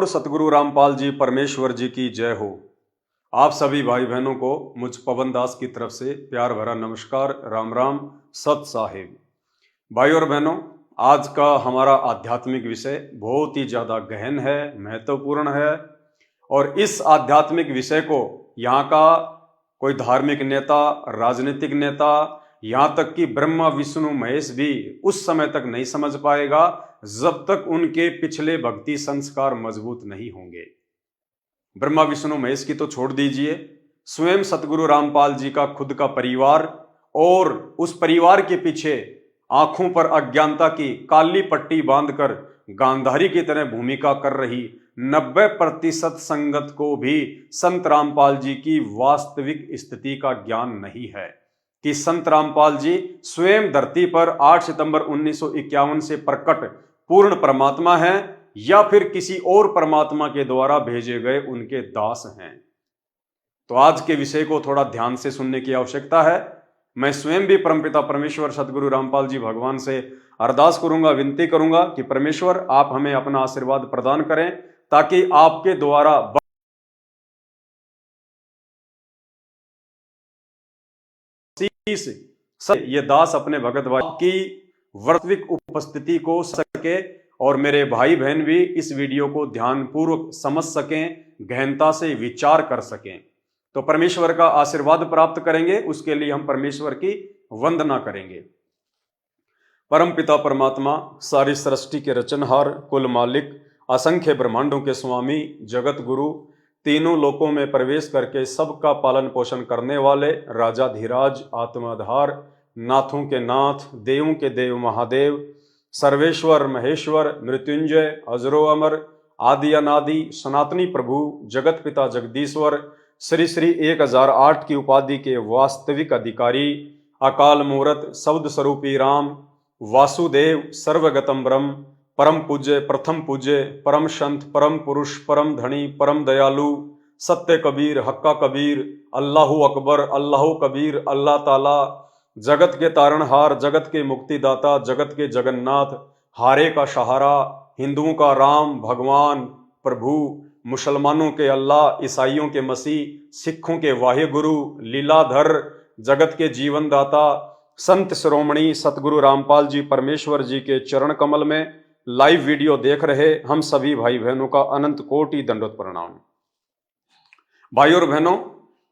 Board सतगुरु रामपाल जी परमेश्वर जी की जय हो। आप सभी भाई बहनों को मुझ पवन दास की तरफ से प्यार भरा नमस्कार, राम राम, सत साहिब। भाई और बहनों, आज का हमारा आध्यात्मिक विषय बहुत ही ज़्यादा गहन है, महत्वपूर्ण है। और इस आध्यात्मिक विषय को यहाँ का कोई धार्मिक नेता, राजनीतिक नेता, यहाँ तक कि ब्रह्मा विष्णु महेश भी उस समय तक नहीं समझ पाएगा जब तक उनके पिछले भक्ति संस्कार मजबूत नहीं होंगे। ब्रह्मा विष्णु महेश की तो छोड़ दीजिए, स्वयं सतगुरु रामपाल जी का खुद का परिवार और उस परिवार के पीछे आंखों पर अज्ञानता की काली पट्टी बांधकर गांधारी की तरह भूमिका कर रही 90% संगत को भी संत रामपाल जी की वास्तविक स्थिति का ज्ञान नहीं है कि संत रामपाल जी स्वयं धरती पर 8 सितंबर 1951 से प्रकट पूर्ण परमात्मा हैं या फिर किसी और परमात्मा के द्वारा भेजे गए उनके दास हैं। तो आज के विषय को थोड़ा ध्यान से सुनने की आवश्यकता है। मैं स्वयं भी परमपिता परमेश्वर सतगुरु रामपाल जी भगवान से अरदास करूंगा, विनती करूंगा कि परमेश्वर आप हमें अपना आशीर्वाद प्रदान करें ताकि आपके द्वारा ये दास अपने भगत भाई की वास्तविक उपस्थिति को सके और मेरे भाई बहन भी इस वीडियो को ध्यानपूर्वक समझ सकें, गहनता से विचार कर सकें, तो परमेश्वर का आशीर्वाद प्राप्त करेंगे। उसके लिए हम परमेश्वर की वंदना करेंगे। परम पिता परमात्मा, सारी सृष्टि के रचनहार, कुल मालिक, असंख्य ब्रह्मांडों के स्वामी, जगत गुरु, तीनों लोकों में प्रवेश करके सबका पालन पोषण करने वाले राजाधिराज, आत्माधार, नाथों के नाथ, देवों के देव महादेव, सर्वेश्वर महेश्वर, मृत्युंजय, अजरो अमर, आदि अनादि, सनातनी प्रभु, जगत पिता जगदीश्वर, श्री श्री 1008 की उपाधि के वास्तविक अधिकारी, अकाल मूरत, शब्द स्वरूपी राम, वासुदेव, सर्वगतम ब्रह्म, परम पूज्य, प्रथम पूज्य, परम संत, परम पुरुष, परम धनी, परम दयालु, सत्य कबीर, हक्का कबीर, अल्लाहु अकबर, अल्लाहु कबीर, अल्लाह ताला, जगत के तारणहार, जगत के मुक्तिदाता, जगत के जगन्नाथ, हारे का सहारा, हिंदुओं का राम भगवान प्रभु, मुसलमानों के अल्लाह, ईसाइयों के मसीह, सिखों के वाहे गुरु, लीलाधर, जगत के जीवन दाता, संत शिरोमणि सतगुरु रामपाल जी परमेश्वर जी के चरण कमल में लाइव वीडियो देख रहे हम सभी भाई बहनों का अनंत कोटि दंडवत प्रणाम। भाई और बहनों,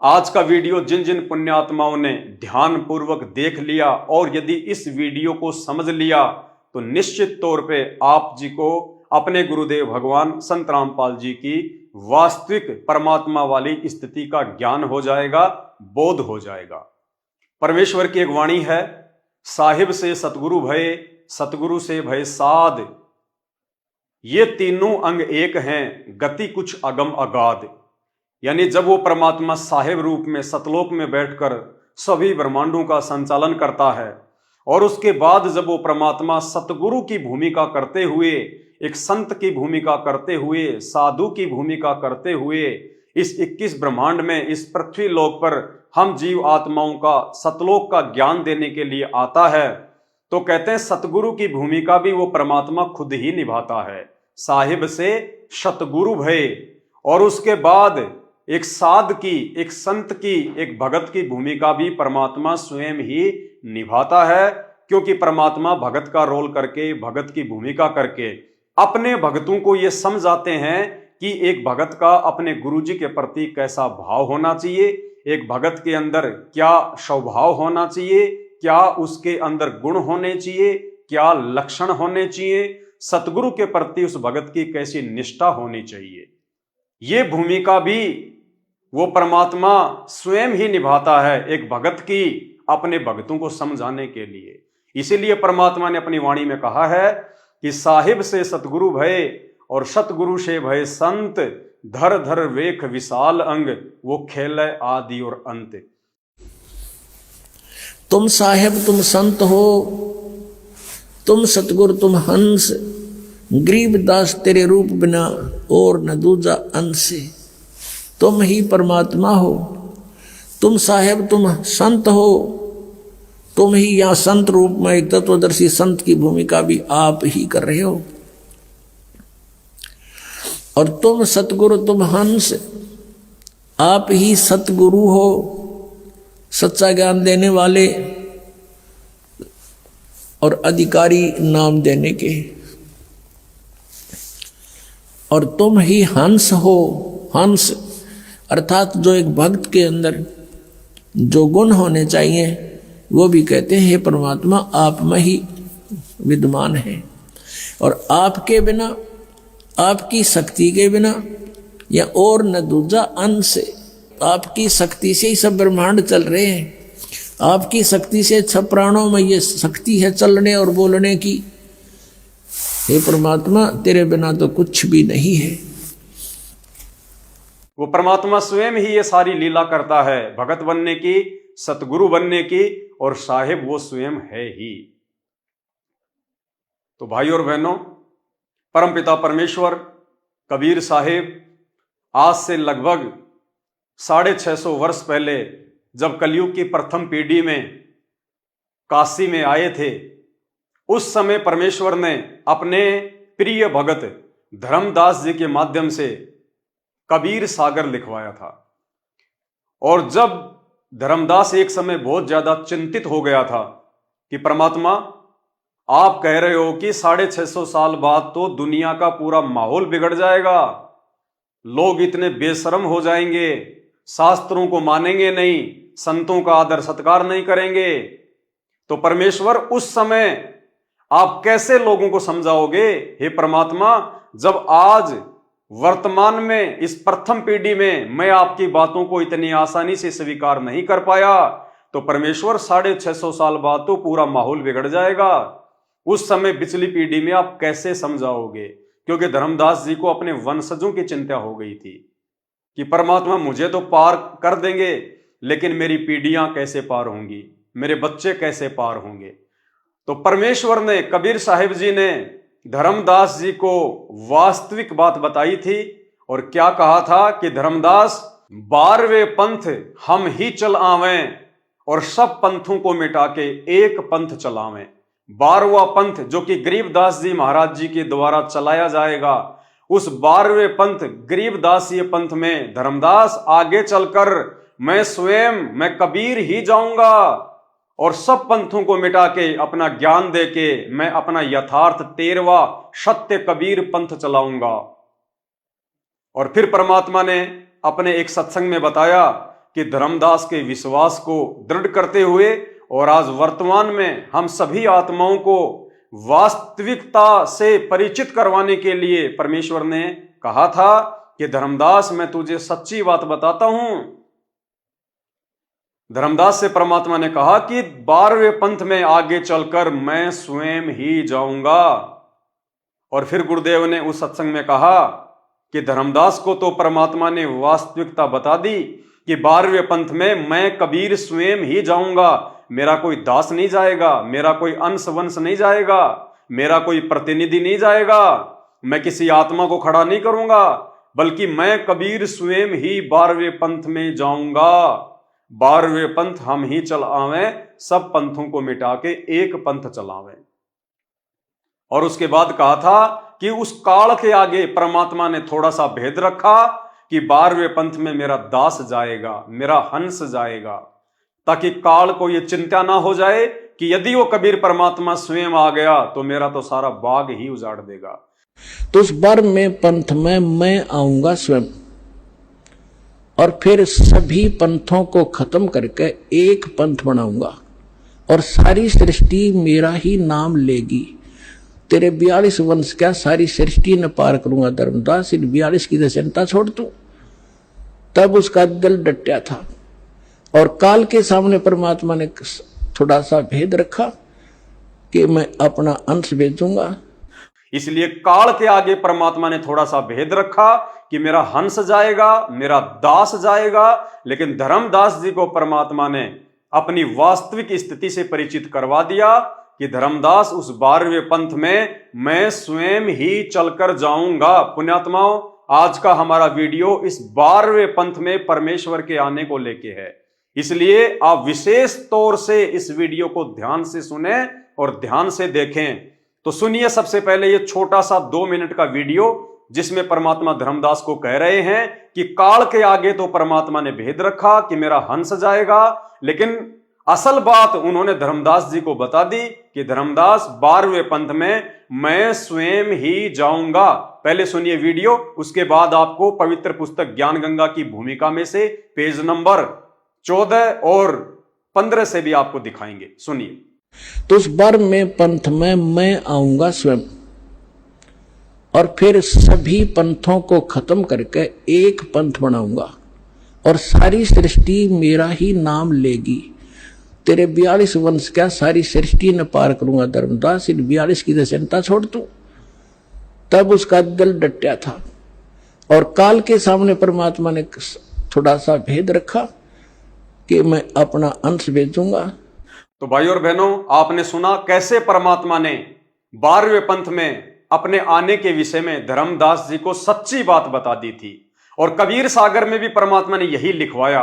आज का वीडियो जिन जिन पुण्यात्माओं ने ध्यान पूर्वक देख लिया और यदि इस वीडियो को समझ लिया तो निश्चित तौर पे आप जी को अपने गुरुदेव भगवान संत रामपाल जी की वास्तविक परमात्मा वाली स्थिति का ज्ञान हो जाएगा, बोध हो जाएगा। परमेश्वर की एक वाणी है, साहिब से सतगुरु भय, सतगुरु से भय साध, ये तीनों अंग एक हैं, गति कुछ अगम अगाध। यानी जब वो परमात्मा साहिब रूप में सतलोक में बैठकर सभी ब्रह्मांडों का संचालन करता है और उसके बाद जब वो परमात्मा सतगुरु की भूमिका करते हुए, एक संत की भूमिका करते हुए, साधु की भूमिका करते हुए इस 21 ब्रह्मांड में, इस पृथ्वी लोक पर हम जीव आत्माओं का सतलोक का ज्ञान देने के लिए आता है, तो कहते हैं सतगुरु की भूमिका भी वो परमात्मा खुद ही निभाता है। साहिब से सतगुरु भय, और उसके बाद एक साध की, एक संत की, एक भगत की भूमिका भी परमात्मा स्वयं ही निभाता है, क्योंकि परमात्मा भगत का रोल करके, भगत की भूमिका करके अपने भक्तों को ये समझाते हैं कि एक भगत का अपने गुरु जी के प्रति कैसा भाव होना चाहिए, एक भगत के अंदर क्या स्वभाव होना चाहिए, क्या उसके अंदर गुण होने चाहिए, क्या लक्षण होने चाहिए, सतगुरु के प्रति उस भगत की कैसी निष्ठा होनी चाहिए। ये भूमिका भी वो परमात्मा स्वयं ही निभाता है एक भगत की अपने भक्तों को समझाने के लिए। इसीलिए परमात्मा ने अपनी वाणी में कहा है कि साहिब से सतगुरु भय और सतगुरु से भय संत, धर धर वेख विशाल अंग, वो खेल आदि और अंत। तुम साहेब तुम संत हो, तुम सतगुरु तुम हंस, गरीबदास तेरे रूप बिना और न दूजा अंश। तुम ही परमात्मा हो, तुम साहेब तुम संत हो, तुम ही यहाँ संत रूप में एक तत्वदर्शी संत की भूमिका भी आप ही कर रहे हो। और तुम सतगुरु तुम हंस, आप ही सतगुरु हो, सच्चा ज्ञान देने वाले और अधिकारी नाम देने के। और तुम ही हंस हो, हंस अर्थात जो एक भक्त के अंदर जो गुण होने चाहिए वो भी कहते हैं हे परमात्मा आप में ही विद्यमान है, और आपके बिना, आपकी शक्ति के बिना या और न दूजा अंश, आपकी शक्ति से ही सब ब्रह्मांड चल रहे हैं, आपकी शक्ति से सब प्राणों में ये शक्ति है चलने और बोलने की। हे परमात्मा तेरे बिना तो कुछ भी नहीं है। वो परमात्मा स्वयं ही ये सारी लीला करता है, भगत बनने की, सतगुरु बनने की, और साहिब वो स्वयं है ही। तो भाई और बहनों, परमपिता परमेश्वर कबीर साहिब आज से लगभग 650 वर्ष पहले जब कलयुग की प्रथम पीढ़ी में काशी में आए थे, उस समय परमेश्वर ने अपने प्रिय भगत धर्मदास जी के माध्यम से कबीर सागर लिखवाया था। और जब धर्मदास एक समय बहुत ज्यादा चिंतित हो गया था कि परमात्मा आप कह रहे हो कि 650 साल बाद तो दुनिया का पूरा माहौल बिगड़ जाएगा, लोग इतने बेशर्म हो जाएंगे, शास्त्रों को मानेंगे नहीं, संतों का आदर सत्कार नहीं करेंगे, तो परमेश्वर उस समय आप कैसे लोगों को समझाओगे? हे परमात्मा, जब आज वर्तमान में इस प्रथम पीढ़ी में मैं आपकी बातों को इतनी आसानी से स्वीकार नहीं कर पाया, तो परमेश्वर 650 साल बाद तो पूरा माहौल बिगड़ जाएगा। उस समय पिछली पीढ़ी में आप कैसे समझाओगे? क्योंकि धर्मदास जी को अपने वंशजों की चिंता हो गई थी कि परमात्मा मुझे तो पार कर देंगे, लेकिन मेरी पीढ़ियां कैसे पार होंगी, मेरे बच्चे कैसे पार होंगे। तो परमेश्वर ने, कबीर साहिब जी ने धर्मदास जी को वास्तविक बात बताई थी, और क्या कहा था कि धर्मदास 12वें पंथ हम ही चल आवें और सब पंथों को मिटा के एक पंथ चलावें। 12वां पंथ जो कि गरीबदास जी महाराज जी के द्वारा चलाया जाएगा, उस 12वें पंथ गरीबदासीय पंथ में धर्मदास आगे चलकर मैं कबीर ही जाऊंगा और सब पंथों को मिटा के अपना ज्ञान दे के मैं अपना यथार्थ 13वां सत्य कबीर पंथ चलाऊंगा। और फिर परमात्मा ने अपने एक सत्संग में बताया कि धर्मदास के विश्वास को दृढ़ करते हुए और आज वर्तमान में हम सभी आत्माओं को वास्तविकता से परिचित करवाने के लिए परमेश्वर ने कहा था कि धर्मदास मैं तुझे सच्ची बात बताता हूं। धर्मदास से परमात्मा ने कहा कि 12वें पंथ में आगे चलकर मैं स्वयं ही जाऊंगा। और फिर गुरुदेव ने उस सत्संग में कहा कि धर्मदास को तो परमात्मा ने वास्तविकता बता दी कि 12वें पंथ में मैं कबीर स्वयं ही जाऊंगा, मेरा कोई दास नहीं जाएगा, मेरा कोई अंश वंश नहीं जाएगा, मेरा कोई प्रतिनिधि नहीं जाएगा, मैं किसी आत्मा को खड़ा नहीं करूंगा, बल्कि मैं कबीर स्वयं ही 12वें पंथ में जाऊंगा। 12वें पंथ हम ही चल आवें, सब पंथों को मिटा के एक पंथ चलावें। और उसके बाद कहा था कि उस काल के आगे परमात्मा ने थोड़ा सा भेद रखा कि 12वें पंथ में मेरा दास जाएगा, मेरा हंस जाएगा, ताकि काल को यह चिंता ना हो जाए कि यदि वो कबीर परमात्मा स्वयं आ गया तो मेरा तो सारा बाग ही उजाड़ देगा। तो उस 12वें पंथ में मैं आऊंगा स्वयं, और फिर सभी पंथों को खत्म करके एक पंथ बनाऊंगा और सारी सृष्टि मेरा ही नाम लेगी। तेरे 42 वंश क्या सारी सृष्टि न पार करूंगा धर्मदास, इन 42 की तो चिंता छोड़ तू। तब उसका दिल डटा था और काल के सामने परमात्मा ने थोड़ा सा भेद रखा कि मैं अपना अंश भेजूंगा। इसलिए काल के आगे परमात्मा ने थोड़ा सा भेद रखा कि मेरा हंस जाएगा, मेरा दास जाएगा, लेकिन धर्मदास जी को परमात्मा ने अपनी वास्तविक स्थिति से परिचित करवा दिया कि धर्मदास उस 12वें पंथ में मैं स्वयं ही चलकर जाऊंगा। पुण्यात्माओं, आज का हमारा वीडियो इस 12वें पंथ में परमेश्वर के आने को लेके है, इसलिए आप विशेष तौर से इस वीडियो को ध्यान से सुने और ध्यान से देखें। तो सुनिए सबसे पहले ये छोटा सा 2 मिनट का वीडियो जिसमें परमात्मा धर्मदास को कह रहे हैं कि काल के आगे तो परमात्मा ने भेद रखा कि मेरा हंस जाएगा, लेकिन असल बात उन्होंने धर्मदास जी को बता दी कि धर्मदास 12वें पंथ में मैं स्वयं ही जाऊंगा। पहले सुनिए वीडियो, उसके बाद आपको पवित्र पुस्तक ज्ञान गंगा की भूमिका में से पेज नंबर 14 और 15 से भी आपको दिखाएंगे। सुनिए। तो उस 12वें पंथ में मैं आऊंगा स्वयं, और फिर सभी पंथों को खत्म करके एक पंथ बनाऊंगा और सारी सृष्टि मेरा ही नाम लेगी। तेरे 42 वंश क्या सारी सृष्टि ने पार करूंगा धर्मदास, इन 42 की चिंता छोड़ तू। तब उसका दिल डटा था और काल के सामने परमात्मा ने थोड़ा सा भेद रखा कि मैं अपना अंश भेजूंगा। तो भाई और बहनों, आपने सुना कैसे परमात्मा ने 12वें पंथ में अपने आने के विषय में धर्मदास जी को सच्ची बात बता दी थी। और कबीर सागर में भी परमात्मा ने यही लिखवाया,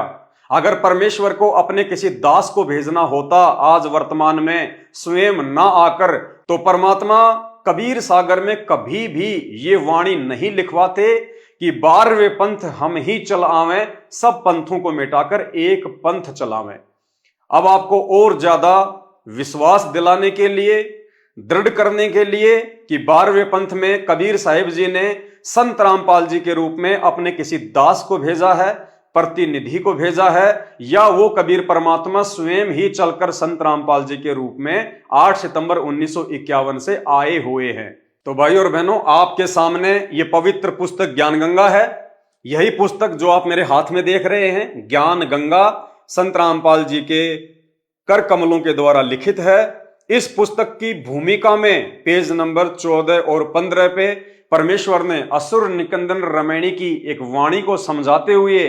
अगर परमेश्वर को अपने किसी दास को भेजना होता आज वर्तमान में स्वयं ना आकर, तो परमात्मा कबीर सागर में कभी भी ये वाणी नहीं लिखवाते कि 12वें पंथ हम ही चल आवें, सब पंथों को मिटाकर एक पंथ चलावें। अब आपको और ज्यादा विश्वास दिलाने के लिए, दृढ़ करने के लिए कि 12वें पंथ में कबीर साहिब जी ने संत रामपाल जी के रूप में अपने किसी दास को भेजा है, प्रतिनिधि को भेजा है, या वो कबीर परमात्मा स्वयं ही चलकर संत रामपाल जी के रूप में 8 सितंबर 1951 से आए हुए हैं। तो भाई और बहनों, आपके सामने ये पवित्र पुस्तक ज्ञान गंगा है। यही पुस्तक जो आप मेरे हाथ में देख रहे हैं, ज्ञान गंगा, संत रामपाल जी के कर कमलों के द्वारा लिखित है। इस पुस्तक की भूमिका में पेज नंबर 14 और 15 पे परमेश्वर ने असुर निकंदन रमैणी की एक वाणी को समझाते हुए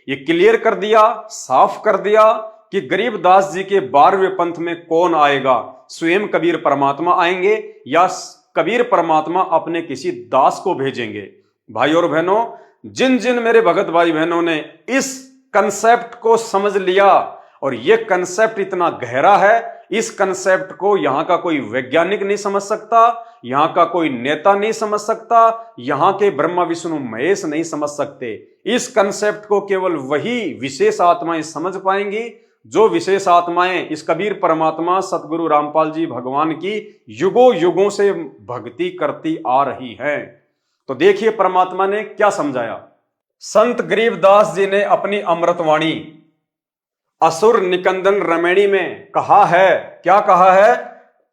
ये क्लियर कर दिया, साफ कर दिया कि गरीबदास जी के 12वें पंथ में कौन आएगा, स्वयं कबीर परमात्मा आएंगे या कबीर परमात्मा अपने किसी दास को भेजेंगे। भाई और बहनों, जिन जिन मेरे भगत भाई बहनों ने इस कंसेप्ट को समझ लिया, और यह कंसेप्ट इतना गहरा है, इस कंसेप्ट को यहां का कोई वैज्ञानिक नहीं समझ सकता, यहां का कोई नेता नहीं समझ सकता, यहां के ब्रह्मा विष्णु महेश नहीं समझ सकते। इस कंसेप्ट को केवल वही विशेष आत्माएं समझ पाएंगी जो विशेष आत्माएं इस कबीर परमात्मा सतगुरु रामपाल जी भगवान की युगों युगों से भक्ति करती आ रही हैं। तो देखिए परमात्मा ने क्या समझाया। संत गरीबदास जी ने अपनी अमृतवाणी असुर निकंदन रमैणी में कहा है, क्या कहा है?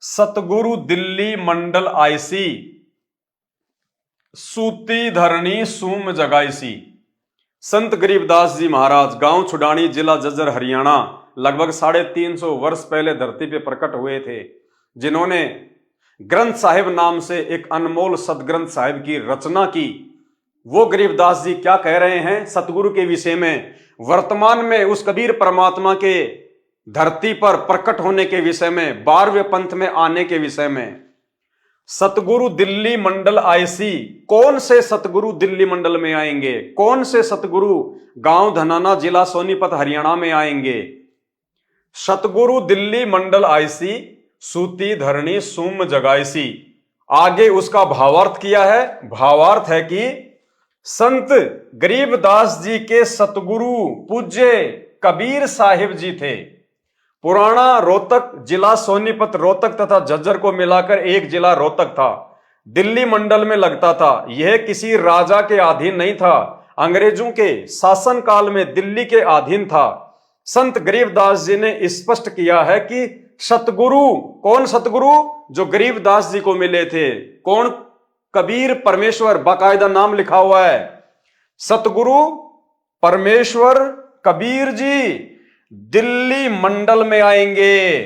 सतगुरु दिल्ली मंडल आईसी, सूती धरणी सूम जगाईसी। संत गरीबदास जी महाराज गांव छुडानी, जिला जज्जर, हरियाणा, लगभग 350 वर्ष पहले धरती पे प्रकट हुए थे, जिन्होंने ग्रंथ साहिब नाम से एक अनमोल सदग्रंथ साहिब की रचना की। वो गरीबदास जी क्या कह रहे हैं सतगुरु के विषय में, वर्तमान में उस कबीर परमात्मा के धरती पर प्रकट होने के विषय में, 12वें पंथ में आने के विषय में। सतगुरु दिल्ली मंडल आईसी, कौन से सतगुरु दिल्ली मंडल में आएंगे, कौन से सतगुरु गांव धनाना, जिला सोनीपत, हरियाणा में आएंगे? सतगुरु दिल्ली मंडल आईसी, सूती धरणी सूम जगाईसी। आगे उसका भावार्थ किया है। भावार्थ है कि संत गरीबदास जी के सतगुरु पूज्य कबीर साहिब जी थे। पुराना रोहतक, जिला सोनीपत, रोहतक तथा झज्जर को मिलाकर एक जिला रोहतक था, दिल्ली मंडल में लगता था। यह किसी राजा के अधीन नहीं था, अंग्रेजों के शासन काल में दिल्ली के अधीन था। संत गरीबदास जी ने स्पष्ट किया है कि सतगुरु, कौन सतगुरु? जो गरीबदास जी को मिले थे। कौन? कबीर परमेश्वर, बाकायदा नाम लिखा हुआ है। सतगुरु परमेश्वर कबीर जी दिल्ली मंडल में आएंगे,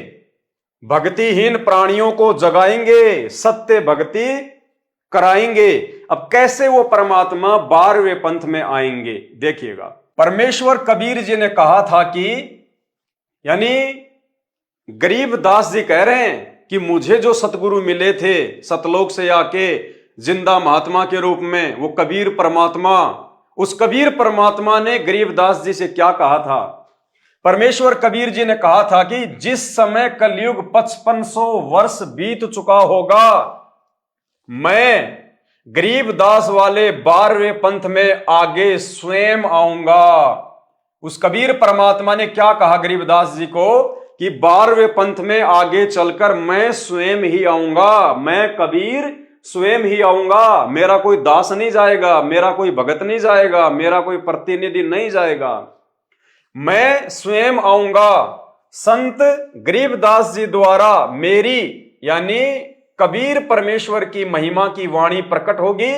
भक्तिहीन प्राणियों को जगाएंगे, सत्य भक्ति कराएंगे। अब कैसे वो परमात्मा 12वें पंथ में आएंगे देखिएगा। परमेश्वर कबीर जी ने कहा था कि, यानी गरीबदास जी कह रहे हैं कि मुझे जो सतगुरु मिले थे सतलोक से आके जिंदा महात्मा के रूप में, वो कबीर परमात्मा, उस कबीर परमात्मा ने गरीबदास जी से क्या कहा था? परमेश्वर कबीर जी ने कहा था कि जिस समय कलयुग 5500 वर्ष बीत चुका होगा, मैं गरीबदास वाले 12वें पंथ में आगे स्वयं आऊंगा। उस कबीर परमात्मा ने क्या कहा गरीबदास जी को कि 12वें पंथ में आगे चलकर मैं स्वयं ही आऊंगा, मैं कबीर स्वयं ही आऊंगा। मेरा कोई दास नहीं जाएगा, मेरा कोई भगत नहीं जाएगा, मेरा कोई प्रतिनिधि नहीं जाएगा, मैं स्वयं आऊंगा। संत गरीबदास जी द्वारा मेरी यानी कबीर परमेश्वर की महिमा की वाणी प्रकट होगी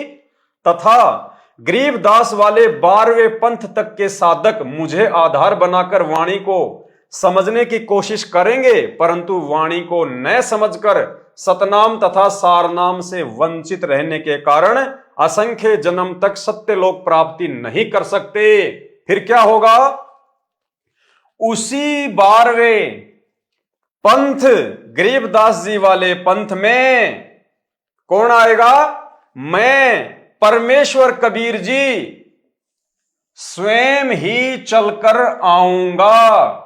तथा गरीबदास वाले 12वें पंथ तक के साधक मुझे आधार बनाकर वाणी को समझने की कोशिश करेंगे, परंतु वाणी को न समझकर सतनाम तथा सारनाम से वंचित रहने के कारण असंख्य जन्म तक सत्य लोक प्राप्ति नहीं कर सकते। फिर क्या होगा? उसी 12वें पंथ गरीबदास जी वाले पंथ में कौन आएगा? मैं परमेश्वर कबीर जी स्वयं ही चलकर आऊंगा।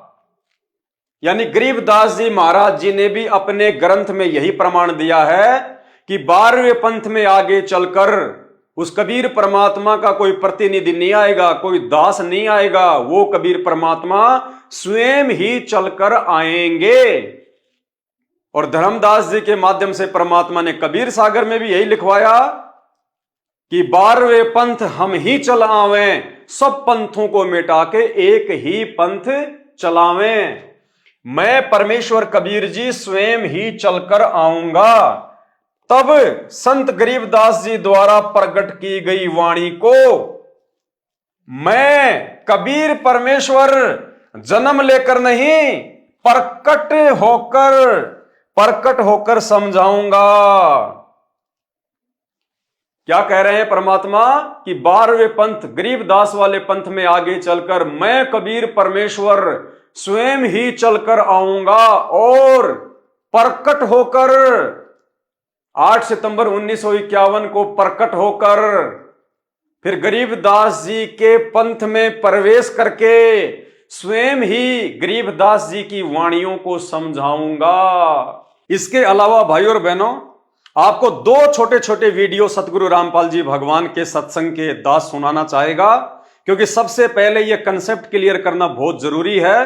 यानी गरीबदास जी महाराज जी ने भी अपने ग्रंथ में यही प्रमाण दिया है कि 12वें पंथ में आगे चलकर उस कबीर परमात्मा का कोई प्रतिनिधि नहीं आएगा, कोई दास नहीं आएगा, वो कबीर परमात्मा स्वयं ही चलकर आएंगे। और धर्मदास जी के माध्यम से परमात्मा ने कबीर सागर में भी यही लिखवाया कि 12वें पंथ हम ही चल आवें, सब पंथों को मिटा के एक ही पंथ चलावें। मैं परमेश्वर कबीर जी स्वयं ही चलकर आऊंगा। तब संत गरीबदास जी द्वारा प्रकट की गई वाणी को मैं कबीर परमेश्वर जन्म लेकर नहीं प्रकट होकर समझाऊंगा। क्या कह रहे हैं परमात्मा कि 12वें पंथ गरीबदास वाले पंथ में आगे चलकर मैं कबीर परमेश्वर स्वयं ही चलकर आऊंगा और प्रकट होकर 8 सितंबर 1951 को प्रकट होकर फिर गरीबदास जी के पंथ में प्रवेश करके स्वयं ही गरीबदास जी की वाणियों को समझाऊंगा। इसके अलावा भाइयों और बहनों, आपको 2 छोटे छोटे वीडियो सतगुरु रामपाल जी भगवान के सत्संग के दास सुनाना चाहेगा, क्योंकि सबसे पहले यह कंसेप्ट क्लियर करना बहुत जरूरी है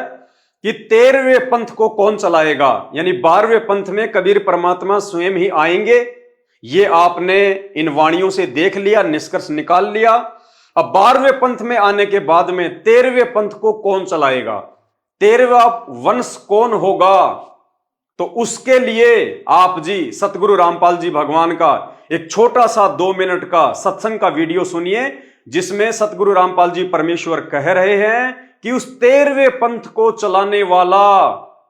कि 13वें पंथ को कौन चलाएगा। यानी 12वें पंथ में कबीर परमात्मा स्वयं ही आएंगे, ये आपने इन वाणियों से देख लिया, निष्कर्ष निकाल लिया। अब 12वें पंथ में आने के बाद में 13वें पंथ को कौन चलाएगा, 13वां वंश कौन होगा, तो उसके लिए आप जी सतगुरु रामपाल जी भगवान का एक छोटा सा 2 मिनट का सत्संग का वीडियो सुनिए, जिसमें सतगुरु रामपाल जी परमेश्वर कह रहे हैं कि उस 13वें पंथ को चलाने वाला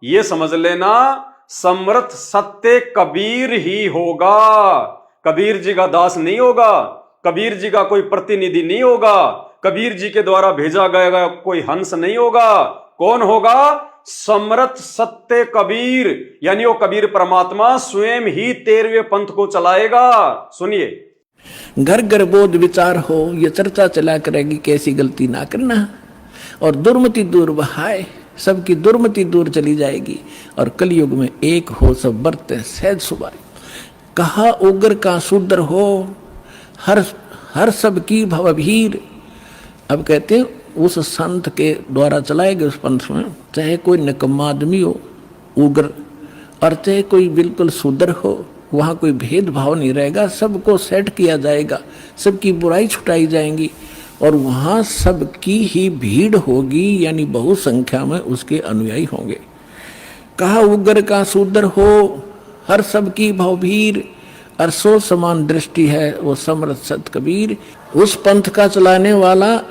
ये समझ लेना समर्थ सत्य कबीर ही होगा। कबीर जी का दास नहीं होगा, कबीर जी का कोई प्रतिनिधि नहीं होगा, कबीर जी के द्वारा भेजा गया कोई हंस नहीं होगा। कौन होगा? समर्थ सत्य कबीर, यानी वो कबीर परमात्मा स्वयं ही 13वें पंथ को चलाएगा। सुनिए। घर घर बोध विचार हो, ये चर्चा चला करेगी कैसी गलती ना करना, और दुर्मति दूर बहाए, सबकी दुर्मति दूर चली जाएगी, और कलयुग में एक हो सब बरते सहज सुभाए। कहा उग्र का शूद्र हो, हर सब की भवभीर। अब कहते हैं उस संत के द्वारा चलाए गए उस पंथ में, चाहे कोई निकम्मा आदमी हो उग्र, और चाहे कोई बिल्कुल शूद्र हो, वहाँ कोई भेदभाव नहीं रहेगा, सबको सेट किया जाएगा, सबकी बुराई छुटाई जाएंगी, और वहाँ सबकी ही भीड़ होगी, यानी बहु संख्या में उसके अनुयायी होंगे। कहा उग्र का शूद्र हो, हर सबकी भवभीर, और सो समान दृष्टि है वो समर्थ सत कबीर। उस पंथ का चलाने वाला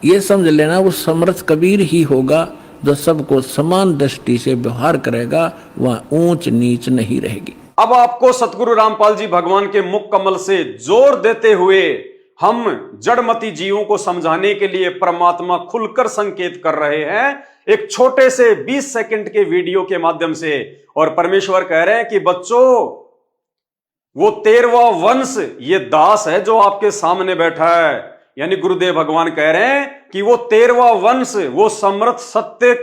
ये समझ लेना वो समर्थ कबीर ही होगा, जो सबको समान दृष्टि से व्यवहार करेगा, वह ऊंच नीच नहीं रहेगी। अब आपको सतगुरु रामपाल जी भगवान के मुख कमल से जोर देते हुए हम जड़मती जीवों को समझाने के लिए परमात्मा खुलकर संकेत कर रहे हैं एक छोटे से 20 सेकंड के वीडियो के माध्यम से। और परमेश्वर कह रहे हैं कि बच्चों, वो 13वां वंश ये दास है जो आपके सामने बैठा है। यानी गुरुदेव भगवान कह रहे हैं कि वो 13वां वंश, वो समर्थ सत्य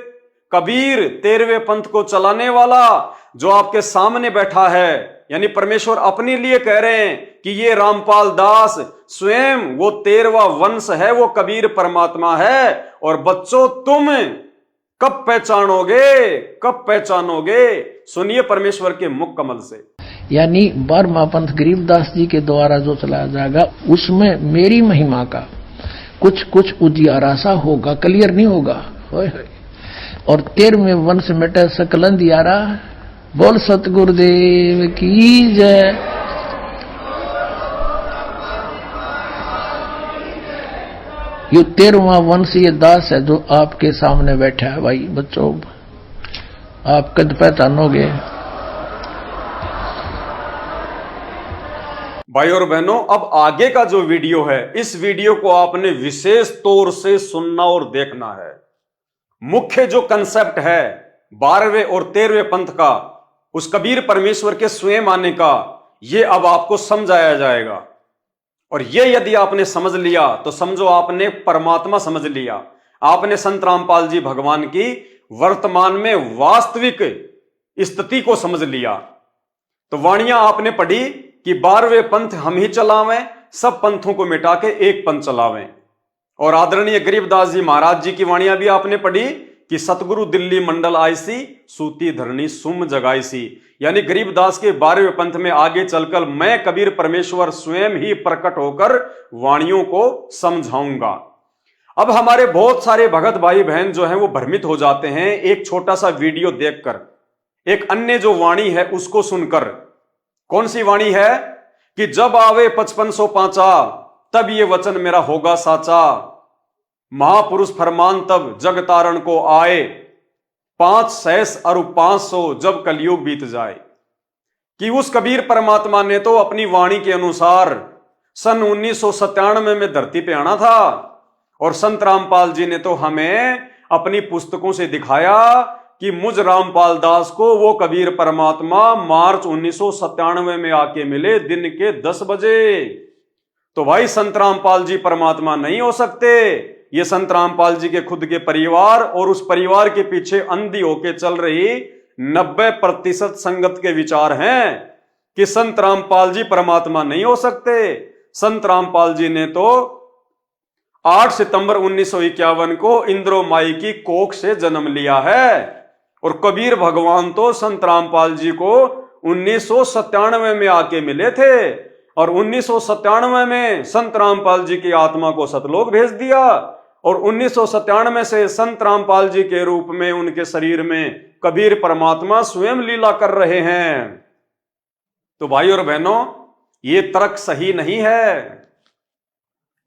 कबीर 13वें पंथ को चलाने वाला जो आपके सामने बैठा है, यानी परमेश्वर अपने लिए कह रहे हैं कि ये रामपाल दास स्वयं वो 13वां वंश है, वो कबीर परमात्मा है। और बच्चों तुम कब पहचानोगे, कब पहचानोगे? सुनिए परमेश्वर के मुख कमल से। यानी 12वां पंथ गरीबदास जी के द्वारा जो चलाया जाएगा उसमें मेरी महिमा का कुछ कुछ उजियारा सा होगा, क्लियर नहीं होगा। होय होय। और 13वें वंश मिटे सकल अंधियारा। बोल सतगुरुदेव की जय। ये 13वां वंश ये दास है जो आपके सामने बैठा है। भाई बच्चों आप कद पहचानोगे। भाई और बहनों, अब आगे का जो वीडियो है, इस वीडियो को आपने विशेष तौर से सुनना और देखना है। मुख्य जो कंसेप्ट है 12वें और 13वें पंथ का, उस कबीर परमेश्वर के स्वयं आने का, यह अब आपको समझाया जाएगा। और यह यदि आपने समझ लिया तो समझो आपने परमात्मा समझ लिया, आपने संत रामपाल जी भगवान की वर्तमान में वास्तविक स्थिति को समझ लिया। तो वाणियां आपने पढ़ी कि 12वें पंथ हम ही चलावें, सब पंथों को मिटा के एक पंथ चलावें। और आदरणीय गरीबदास जी महाराज जी की वाणियां भी आपने पढ़ी कि सतगुरु दिल्ली मंडल आईसी, सूती धरनी सुम जगाईसी। यानी गरीबदास के 12वें पंथ में आगे चलकर मैं कबीर परमेश्वर स्वयं ही प्रकट होकर वाणियों को समझाऊंगा। अब हमारे बहुत सारे भगत भाई बहन जो हैं वो भ्रमित हो जाते हैं एक छोटा सा वीडियो देखकर, एक अन्य जो वाणी है उसको सुनकर। कौन सी वाणी है? कि जब आवे 5505 तब ये वचन मेरा होगा साचा, महापुरुष फरमान तब जग तारण को आए, 5 सहस अरु 500 जब कलयुग बीत जाए। कि उस कबीर परमात्मा ने तो अपनी वाणी के अनुसार सन 1997 में धरती पे आना था। और संत रामपाल जी ने तो हमें अपनी पुस्तकों से दिखाया कि मुझ रामपाल दास को वो कबीर परमात्मा मार्च 1997 में आके मिले दिन के 10 बजे। तो भाई संत रामपाल जी परमात्मा नहीं हो सकते। ये संत रामपाल जी के खुद के परिवार और उस परिवार के पीछे अंधी होके चल रही 90% संगत के विचार हैं कि संत रामपाल जी परमात्मा नहीं हो सकते। संत रामपाल जी ने तो 8 सितंबर 1951 को इंद्रो माई की कोख से जन्म लिया है। और कबीर भगवान तो संत रामपाल जी को 1997 में आके मिले थे। और 1997 में संत रामपाल जी की आत्मा को सतलोक भेज दिया। और 1997 से संत रामपाल जी के रूप में उनके शरीर में कबीर परमात्मा स्वयं लीला कर रहे हैं। तो भाई और बहनों, ये तर्क सही नहीं है।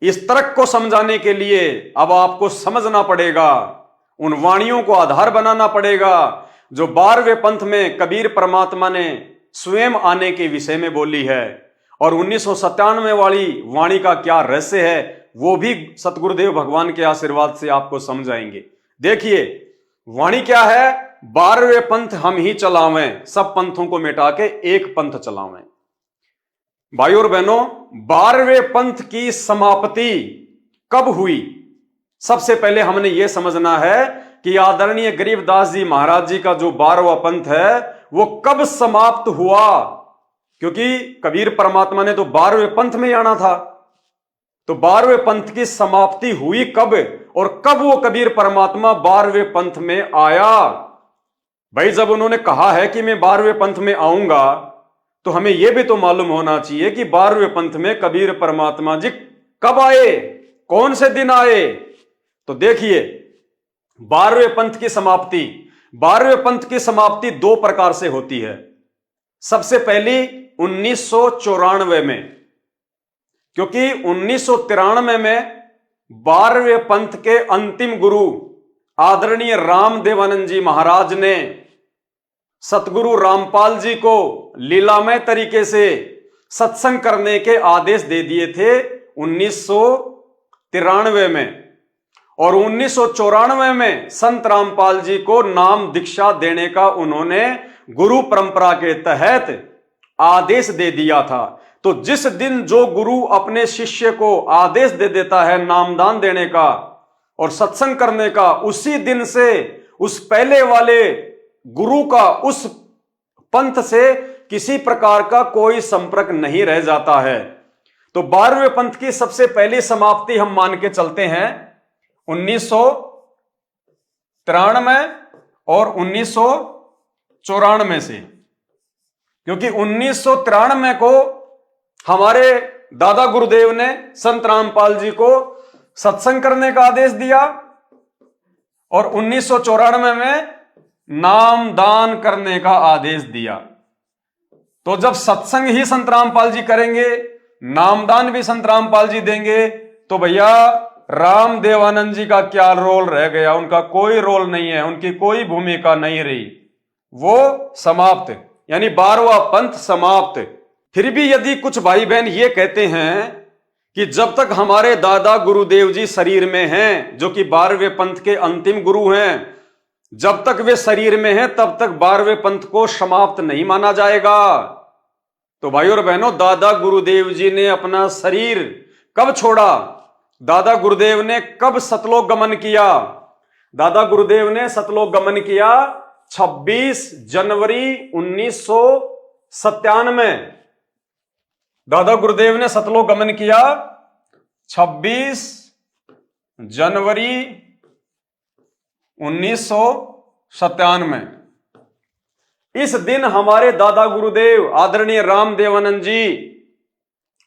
इस तर्क को समझाने के लिए अब आपको समझना पड़ेगा, उन वाणियों को आधार बनाना पड़ेगा जो 12वें पंथ में कबीर परमात्मा ने स्वयं आने के विषय में बोली है। और 1997 वाली वाणी का क्या रहस्य है वो भी सतगुरुदेव भगवान के आशीर्वाद से आपको समझाएंगे। देखिए वाणी क्या है? 12वें पंथ हम ही चलावें, सब पंथों को मिटा के एक पंथ चलावें। भाई और बहनों, 12वें पंथ की समाप्ति कब हुई? सबसे पहले हमने यह समझना है कि आदरणीय गरीबदास जी महाराज जी का जो 12वां पंथ है वो कब समाप्त हुआ। क्योंकि कबीर परमात्मा ने तो 12वें पंथ में आना था। तो 12वें पंथ की समाप्ति हुई कब और कब वो कबीर परमात्मा 12वें पंथ में आया? भाई जब उन्होंने कहा है कि मैं 12वें पंथ में आऊंगा तो हमें यह भी तो मालूम होना चाहिए कि 12वें पंथ में कबीर परमात्मा जी कब आए, कौन से दिन आए। तो देखिए 12वें पंथ की समाप्ति, 12वें पंथ की समाप्ति 2 प्रकार से होती है। सबसे पहली 1994 में, क्योंकि 1993 में 12वें पंथ के अंतिम गुरु आदरणीय रामदेवानंद जी महाराज ने सतगुरु रामपाल जी को लीलामय तरीके से सत्संग करने के आदेश दे दिए थे 1993 में। और 1994 में संत रामपाल जी को नाम दीक्षा देने का उन्होंने गुरु परंपरा के तहत आदेश दे दिया था। तो जिस दिन जो गुरु अपने शिष्य को आदेश दे देता है नामदान देने का और सत्संग करने का, उसी दिन से उस पहले वाले गुरु का उस पंथ से किसी प्रकार का कोई संपर्क नहीं रह जाता है। तो 12वें पंथ की सबसे पहली समाप्ति हम मान के चलते हैं 1993 और 1994 से, क्योंकि 1993 को हमारे दादा गुरुदेव ने संत रामपाल जी को सत्संग करने का आदेश दिया और 1994 में नाम दान करने का आदेश दिया। तो जब सत्संग ही संत रामपाल जी करेंगे, नामदान भी संत रामपाल जी देंगे, तो भैया राम देवानंद जी का क्या रोल रह गया? उनका कोई रोल नहीं है, उनकी कोई भूमिका नहीं रही, वो समाप्त, यानी 12वां पंथ समाप्त। फिर भी यदि कुछ भाई बहन ये कहते हैं कि जब तक हमारे दादा गुरुदेव जी शरीर में हैं, जो कि 12वें पंथ के अंतिम गुरु हैं, जब तक वे शरीर में हैं तब तक 12वें पंथ को समाप्त नहीं माना जाएगा। तो भाई और बहनों, दादा गुरुदेव जी ने अपना शरीर कब छोड़ा? दादा गुरुदेव ने कब सतलोक गमन किया? दादा गुरुदेव ने सतलोक गमन किया 26 जनवरी 1997। दादा गुरुदेव ने सतलोक गमन किया 26 जनवरी 1997। इस दिन हमारे दादा गुरुदेव आदरणीय राम देवानंद जी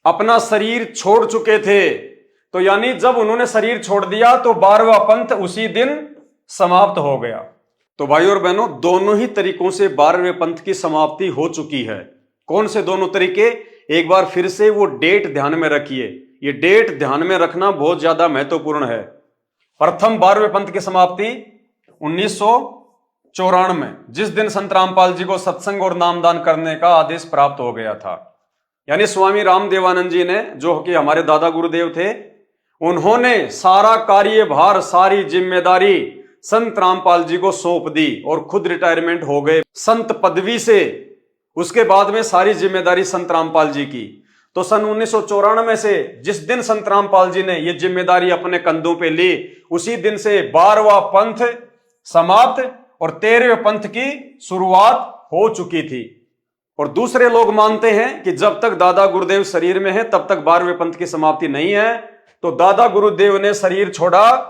अपना शरीर छोड़ चुके थे। तो यानी जब उन्होंने शरीर छोड़ दिया तो 12वां पंथ उसी दिन समाप्त हो गया। तो भाई और बहनों, दोनों ही तरीकों से 12वें पंथ की समाप्ति हो चुकी है। कौन से दोनों तरीके? एक बार फिर से वो डेट ध्यान में रखिए, ये डेट ध्यान में रखना बहुत ज्यादा महत्वपूर्ण है। प्रथम 12वें पंथ की समाप्ति 1994, जिस दिन संत रामपाल जी को सत्संग और नामदान करने का आदेश प्राप्त हो गया था। यानी स्वामी राम देवानंद जी ने, जो कि हमारे दादा गुरुदेव थे, उन्होंने सारा कार्यभार, सारी जिम्मेदारी संत रामपाल जी को सौंप दी और खुद रिटायरमेंट हो गए संत पदवी से। उसके बाद में सारी जिम्मेदारी संत रामपाल जी की। तो सन 1994 से जिस दिन संत रामपाल जी ने ये जिम्मेदारी अपने कंधों पे ली, उसी दिन से 12वां पंथ समाप्त और 13वें पंथ की शुरुआत हो चुकी थी। और दूसरे लोग मानते हैं कि जब तक दादा गुरुदेव शरीर में है तब तक 12वें पंथ की समाप्ति नहीं है। तो दादा गुरुदेव ने शरीर छोड़ा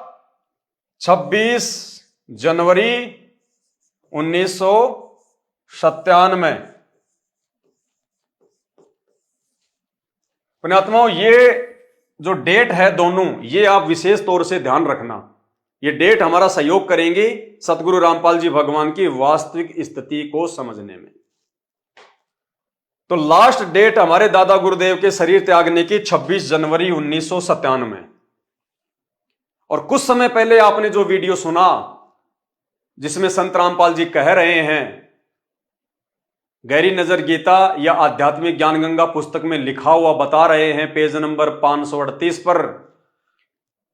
26 जनवरी 1997। पुण्यात्माओं, ये जो डेट है दोनों, ये आप विशेष तौर से ध्यान रखना। ये डेट हमारा सहयोग करेंगे सतगुरु रामपाल जी भगवान की वास्तविक स्थिति को समझने में। तो लास्ट डेट हमारे दादा गुरुदेव के शरीर त्यागने की 26 जनवरी 1997। और कुछ समय पहले आपने जो वीडियो सुना जिसमें संत रामपाल जी कह रहे हैं, गहरी नजर गीता या आध्यात्मिक ज्ञान गंगा पुस्तक में लिखा हुआ बता रहे हैं पेज नंबर 538 पर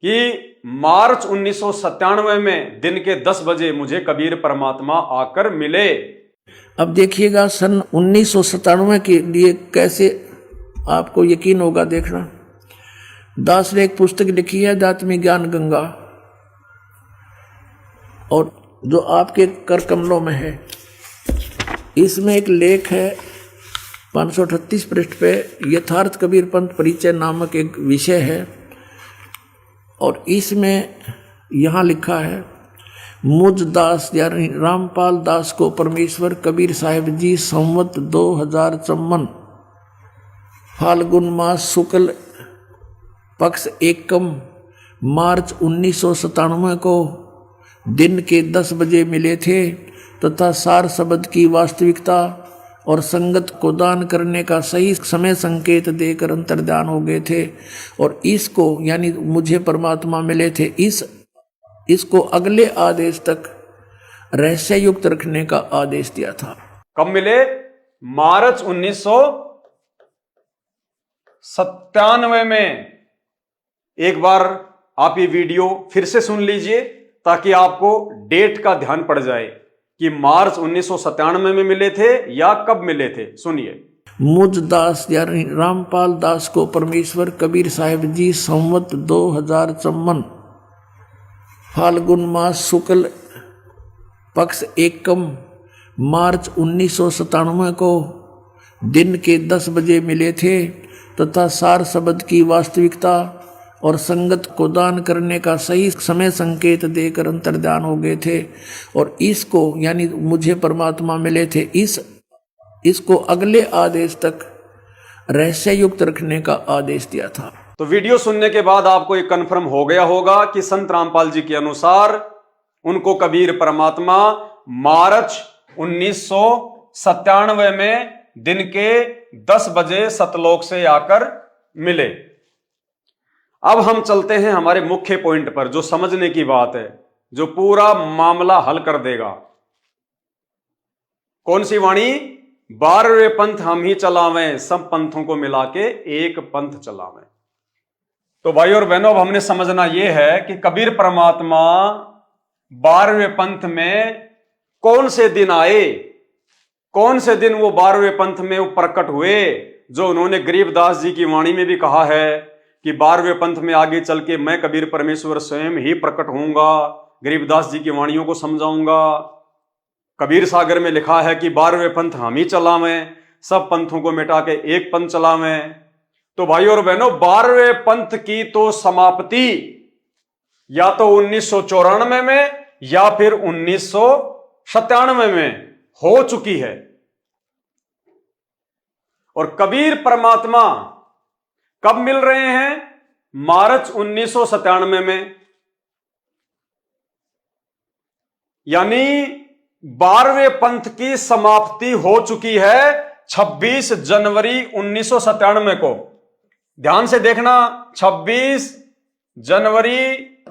कि मार्च 1997 में दिन के 10 बजे मुझे कबीर परमात्मा आकर मिले। अब देखिएगा सन 1997 के लिए कैसे आपको यकीन होगा, देखना। दास ने एक पुस्तक लिखी है आध्यात्मिक ज्ञान गंगा, और जो आपके कर कमलों में है, इसमें एक लेख है 538 पृष्ठ पे, यथार्थ कबीर पंथ परिचय नामक एक विषय है। और इसमें यहाँ लिखा है, मुझ दास यानी रामपाल दास को परमेश्वर कबीर साहिब जी संवत 2054 फाल्गुन मास शुक्ल पक्ष एकम मार्च 1997 को दिन के 10 बजे मिले थे तथा सार शब्द की वास्तविकता और संगत को दान करने का सही समय संकेत देकर अंतर्ध्यान हो गए थे। और इसको यानी मुझे परमात्मा मिले थे, इसको अगले आदेश तक रहस्य युक्त रखने का आदेश दिया था। कब मिले? मार्च 1997 में। एक बार आप ये वीडियो फिर से सुन लीजिए ताकि आपको डेट का ध्यान पड़ जाए कि मार्च 1997 में मिले थे या कब मिले थे। सुनिए। मुझ दास यानी रामपाल दास को परमेश्वर कबीर साहिब जी संवत 2054 फाल्गुन मास शुक्ल पक्ष एकम मार्च 1997 को दिन के 10 बजे मिले थे तथा सार शब्द की वास्तविकता और संगत को दान करने का सही समय संकेत देकर अंतर्ध्यान हो गए थे और इसको यानी मुझे परमात्मा मिले थे इसको अगले आदेश तक रहस्य युक्त रखने का आदेश दिया था। तो वीडियो सुनने के बाद आपको ये कन्फर्म हो गया होगा कि संत रामपाल जी के अनुसार उनको कबीर परमात्मा मार्च 1997 में दिन के 10 बजे सतलोक से आकर मिले। अब हम चलते हैं हमारे मुख्य पॉइंट पर, जो समझने की बात है, जो पूरा मामला हल कर देगा। कौन सी वाणी? 12वें पंथ हम ही चलावें, सब पंथों को मिला के एक पंथ चलावें। तो भाई और बहनों, अब हमने समझना यह है कि कबीर परमात्मा 12वें पंथ में कौन से दिन आए, कौन से दिन वो 12वें पंथ में वो प्रकट हुए, जो उन्होंने गरीबदास जी की वाणी में भी कहा है कि 12वें पंथ में आगे चल के मैं कबीर परमेश्वर स्वयं ही प्रकट होऊंगा, गरीबदास जी की वाणियों को समझाऊंगा। कबीर सागर में लिखा है कि 12वें पंथ हम ही चलावें, सब पंथों को मिटा के एक पंथ चलावें। तो भाई और बहनों, 12वें पंथ की तो समाप्ति या तो 1994 में या फिर 1997 में हो चुकी है। और कबीर परमात्मा कब मिल रहे हैं? मार्च 1997 में, यानी 12वें पंथ की समाप्ति हो चुकी है 26 जनवरी 1997 को। ध्यान से देखना, 26 जनवरी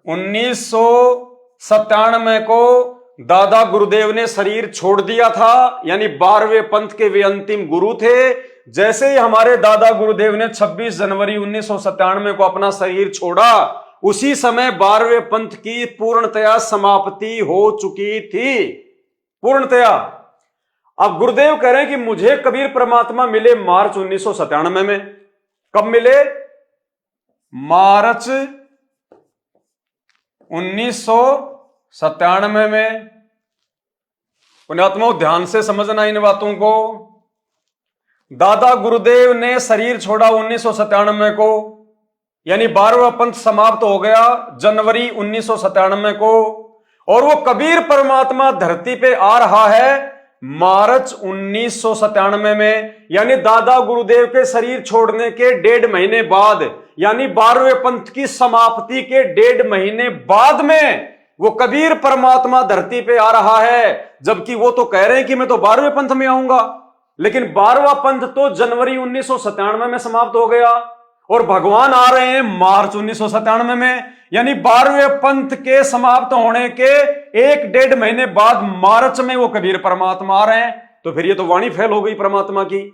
1997 को दादा गुरुदेव ने शरीर छोड़ दिया था, यानी 12वें पंथ के वे अंतिम गुरु थे। जैसे ही हमारे दादा गुरुदेव ने 26 जनवरी 1997 को अपना शरीर छोड़ा, उसी समय 12वें पंथ की पूर्णतया समाप्ति हो चुकी थी, पूर्णतया। अब गुरुदेव कह रहे हैं कि मुझे कबीर परमात्मा मिले मार्च 1997 में। कब मिले? मार्च 1997 में। पुण्यात्माओं, ध्यान से समझना इन बातों को। दादा गुरुदेव ने शरीर छोड़ा 1997 को, यानी 12वां पंथ समाप्त हो गया जनवरी 1997 को, और वो कबीर परमात्मा धरती पे आ रहा है मार्च 1997 में, यानी दादा गुरुदेव के शरीर छोड़ने के 1.5 महीने बाद, यानी 12वें पंथ की समाप्ति के 1.5 महीने बाद में वो कबीर परमात्मा धरती पे आ रहा है। जबकि वो तो कह रहे हैं कि मैं तो 12वें पंथ में आऊंगा, लेकिन 12वां पंथ तो जनवरी 1997 में समाप्त हो गया और भगवान आ रहे हैं मार्च 1997 में, यानी 12वें पंथ के समाप्त होने के 1.5 महीने बाद मार्च में वो कबीर परमात्मा आ रहे हैं। तो फिर ये तो वाणी फेल हो गई परमात्मा की,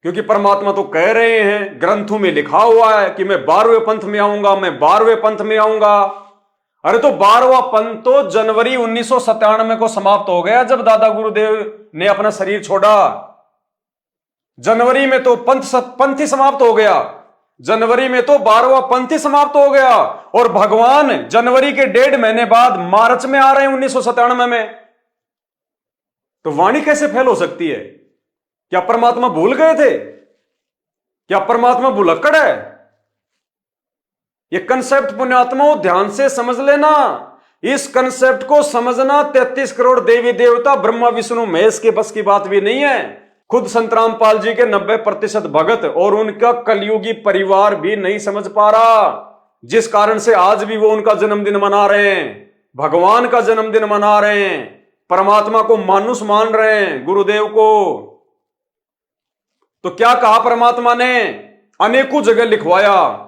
क्योंकि परमात्मा तो कह रहे हैं, ग्रंथों में लिखा हुआ है कि मैं 12वें पंथ में आऊंगा, मैं 12वें पंथ में आऊंगा। अरे तो 12वां पंथ तो जनवरी 1997 को समाप्त हो गया जब दादा गुरुदेव ने अपना शरीर छोड़ा। जनवरी में तो पंथ ही समाप्त हो गया, जनवरी में तो 12वां पंथ ही समाप्त हो गया, और भगवान जनवरी के 1.5 महीने बाद मार्च में आ रहे हैं 1997 में। तो वाणी कैसे फेल हो सकती है? क्या परमात्मा भूल गए थे? क्या परमात्मा भुलक्कड़ है? ये कंसेप्ट पुण्यात्माओं ध्यान से समझ लेना। इस कंसेप्ट को समझना 33 करोड़ देवी देवता ब्रह्मा विष्णु महेश के बस की बात भी नहीं है। खुद संत रामपाल जी के 90% भगत और उनका कलयुगी परिवार भी नहीं समझ पा रहा, जिस कारण से आज भी वो उनका जन्मदिन मना रहे हैं, भगवान का जन्मदिन मना रहे हैं, परमात्मा को मानुष मान रहे हैं, गुरुदेव को। तो क्या कहा परमात्मा ने? अनेकों जगह लिखवाया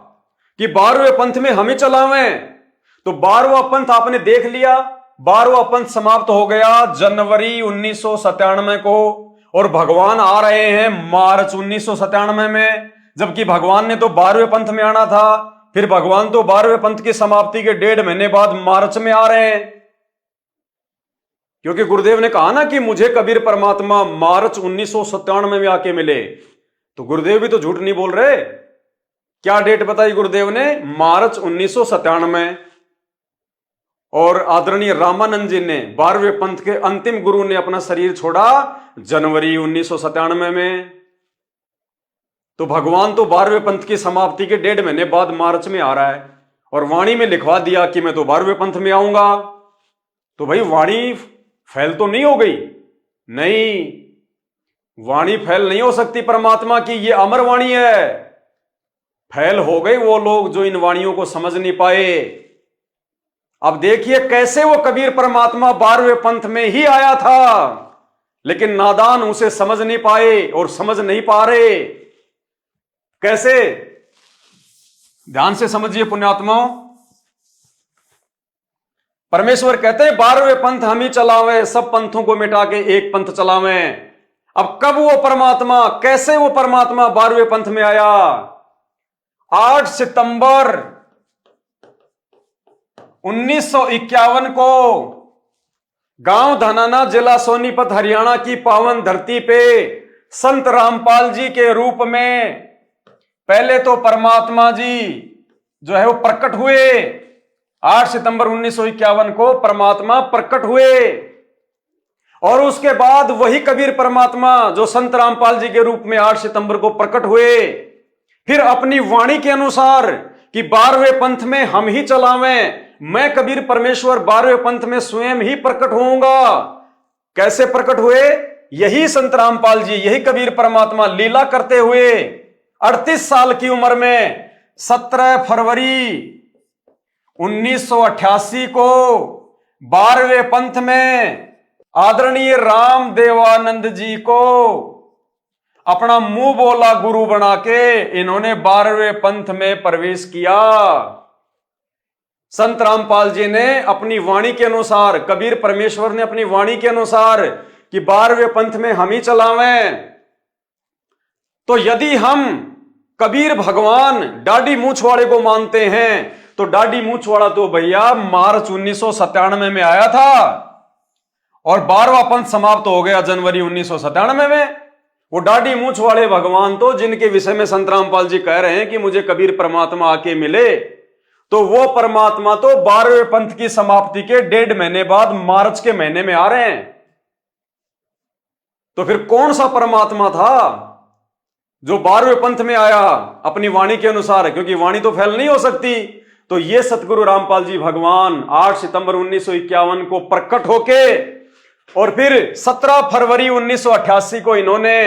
कि 12वें पंथ में हम ही चलावें। तो 12वां पंथ आपने देख लिया, 12वां पंथ समाप्त हो गया जनवरी 1997 को, और भगवान आ रहे हैं मार्च 1997 में। जबकि भगवान ने तो 12वें पंथ में आना था, फिर भगवान तो 12वें पंथ की समाप्ति के 1.5 महीने बाद मार्च में आ रहे हैं, क्योंकि गुरुदेव ने कहा ना कि मुझे कबीर परमात्मा मार्च 1997 में आके मिले। तो गुरुदेव भी तो झूठ नहीं बोल रहे। क्या डेट बताई गुरुदेव ने? मार्च 1997। और आदरणीय रामानंद जी ने 12वें पंथ के अंतिम गुरु ने अपना शरीर छोड़ा जनवरी 1997 में। तो भगवान तो 12वें पंथ की समाप्ति के 1.5 महीने बाद मार्च में आ रहा है और वाणी में लिखवा दिया कि मैं तो 12वें पंथ में आऊंगा। तो भाई वाणी फैल तो नहीं हो गई? नहीं, वाणी फैल नहीं हो सकती परमात्मा की, ये अमर वाणी है। फैल हो गए वो लोग जो इन वाणियों को समझ नहीं पाए। अब देखिए कैसे वो कबीर परमात्मा 12वें पंथ में ही आया था, लेकिन नादान उसे समझ नहीं पाए और समझ नहीं पा रहे। कैसे? ध्यान से समझिए पुण्यात्माओं। परमेश्वर कहते हैं 12वें पंथ हम ही चलावे, सब पंथों को मिटा के एक पंथ चलावे। अब कब वो परमात्मा, कैसे वो परमात्मा 12वें पंथ में आया? 8 सितंबर 1951 को गांव धनाना, जिला सोनीपत, हरियाणा की पावन धरती पे संत रामपाल जी के रूप में पहले तो परमात्मा जी जो है वो प्रकट हुए। 8 सितंबर 1951 को परमात्मा प्रकट हुए और उसके बाद वही कबीर परमात्मा जो संत रामपाल जी के रूप में 8 सितंबर को प्रकट हुए, फिर अपनी वाणी के अनुसार कि 12वें पंथ में हम ही चलावें, मैं कबीर परमेश्वर 12वें पंथ में स्वयं ही प्रकट होऊंगा। कैसे प्रकट हुए? यही संत रामपाल जी, यही कबीर परमात्मा लीला करते हुए 38 साल की उम्र में 17 फरवरी 1988 को 12वें पंथ में आदरणीय राम देवानंद जी को अपना मुंह बोला गुरु बना के इन्होंने 12वें पंथ में प्रवेश किया। संत रामपाल जी ने अपनी वाणी के अनुसार, कबीर परमेश्वर ने अपनी वाणी के अनुसार कि 12वें पंथ में हम ही चलावें। तो यदि हम कबीर भगवान डाडी मूछ वाले को मानते हैं तो डाडी मूछ वाला तो भैया मार्च 1997 में आया था और 12वां पंथ समाप्त हो गया जनवरी 1997 में। वो डाडी मूछ वाले भगवान तो जिनके विषय में संत रामपाल जी कह रहे हैं कि मुझे कबीर परमात्मा आके मिले, तो वो परमात्मा तो 12वें पंथ की समाप्ति के 1.5 महीने बाद मार्च के महीने में आ रहे हैं। तो फिर कौन सा परमात्मा था जो 12वें पंथ में आया अपनी वाणी के अनुसार? क्योंकि वाणी तो फैल नहीं हो सकती। तो ये सतगुरु रामपाल जी भगवान 8 सितंबर 1951 को प्रकट होके और फिर 17 फरवरी 1988 को इन्होंने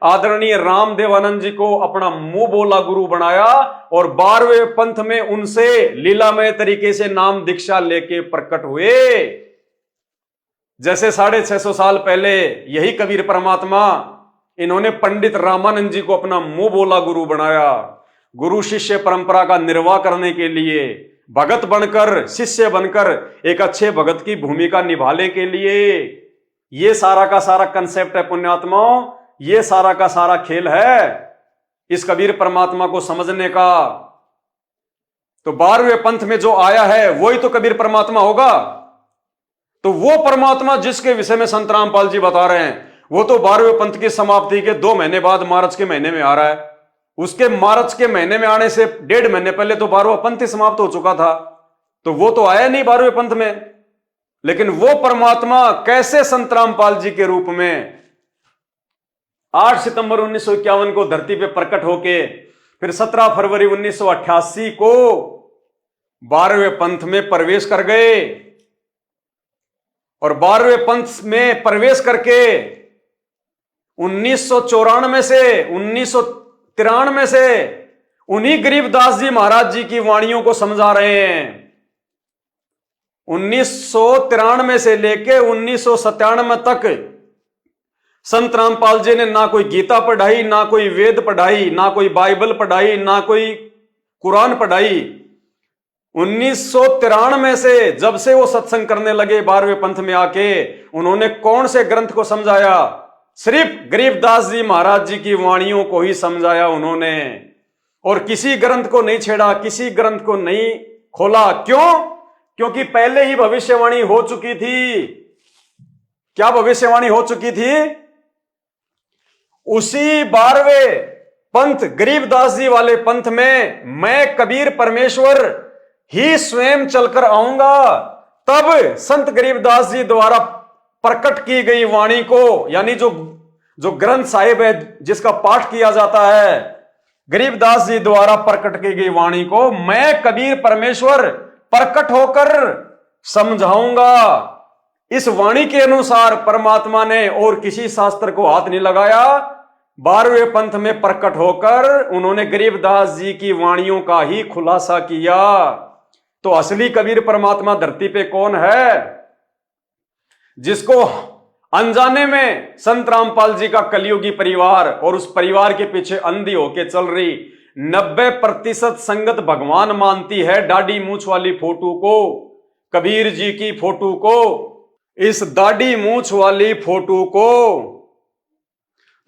आदरणीय राम देवानंद जी को अपना मुंह बोला गुरु बनाया और 12वें पंथ में उनसे लीलामय तरीके से नाम दीक्षा लेके प्रकट हुए। जैसे 650 साल पहले यही कबीर परमात्मा इन्होंने पंडित रामानंद जी को अपना मुंह बोला गुरु बनाया, गुरु शिष्य परंपरा का निर्वाह करने के लिए, भगत बनकर, शिष्य बनकर एक अच्छे भगत की भूमिका निभाने के लिए। ये सारा का सारा कंसेप्ट है पुण्यात्माओं, ये सारा का सारा खेल है इस कबीर परमात्मा को समझने का। तो 12वें पंथ में जो आया है वही तो कबीर परमात्मा होगा। तो वो परमात्मा जिसके विषय में संत रामपाल जी बता रहे हैं वो तो 12वें पंथ की समाप्ति के 2 महीने बाद मार्च के महीने में आ रहा है। उसके मार्च के महीने में आने से 1.5 महीने पहले तो 12वां पंथ ही समाप्त हो चुका था, तो वो तो आया नहीं 12वें पंथ में। लेकिन वो परमात्मा कैसे संत रामपाल जी के रूप में 8 सितंबर 1951 को धरती पे प्रकट होके फिर 17 फरवरी 1988 को 12वें पंथ में प्रवेश कर गए और 12वें पंथ में प्रवेश करके 1994 से 1993 से उन्हीं गरीबदास जी महाराज जी की वाणियों को समझा रहे हैं। 1993 से लेके 1997 तक संत रामपाल जी ने ना कोई गीता पढ़ाई, ना कोई वेद पढ़ाई, ना कोई बाइबल पढ़ाई, ना कोई कुरान पढ़ाई। 1993 से जब से वो सत्संग करने लगे 12वें पंथ में आके, उन्होंने कौन से ग्रंथ को समझाया? सिर्फ गरीबदास जी महाराज जी की वाणियों को ही समझाया उन्होंने, और किसी ग्रंथ को नहीं छेड़ा, किसी ग्रंथ को नहीं खोला। क्यों? क्योंकि पहले ही भविष्यवाणी हो चुकी थी। क्या भविष्यवाणी हो चुकी थी? उसी 12वें पंथ गरीबदास जी वाले पंथ में मैं कबीर परमेश्वर ही स्वयं चलकर आऊंगा, तब संत गरीबदास जी द्वारा प्रकट की गई वाणी को, यानी जो ग्रंथ साहिब है जिसका पाठ किया जाता है, गरीबदास जी द्वारा प्रकट की गई वाणी को मैं कबीर परमेश्वर प्रकट होकर समझाऊंगा। इस वाणी के अनुसार परमात्मा ने और किसी शास्त्र को हाथ नहीं लगाया। 12वें पंथ में प्रकट होकर उन्होंने गरीबदास जी की वाणियों का ही खुलासा किया। तो असली कबीर परमात्मा धरती पे कौन है? जिसको अनजाने में संत रामपाल जी का कलयुगी परिवार और उस परिवार के पीछे अंधी होके चल रही 90% संगत भगवान मानती है। दाढ़ी मूछ वाली फोटो को, कबीर जी की फोटो को, इस दाढ़ी मूछ वाली फोटो को।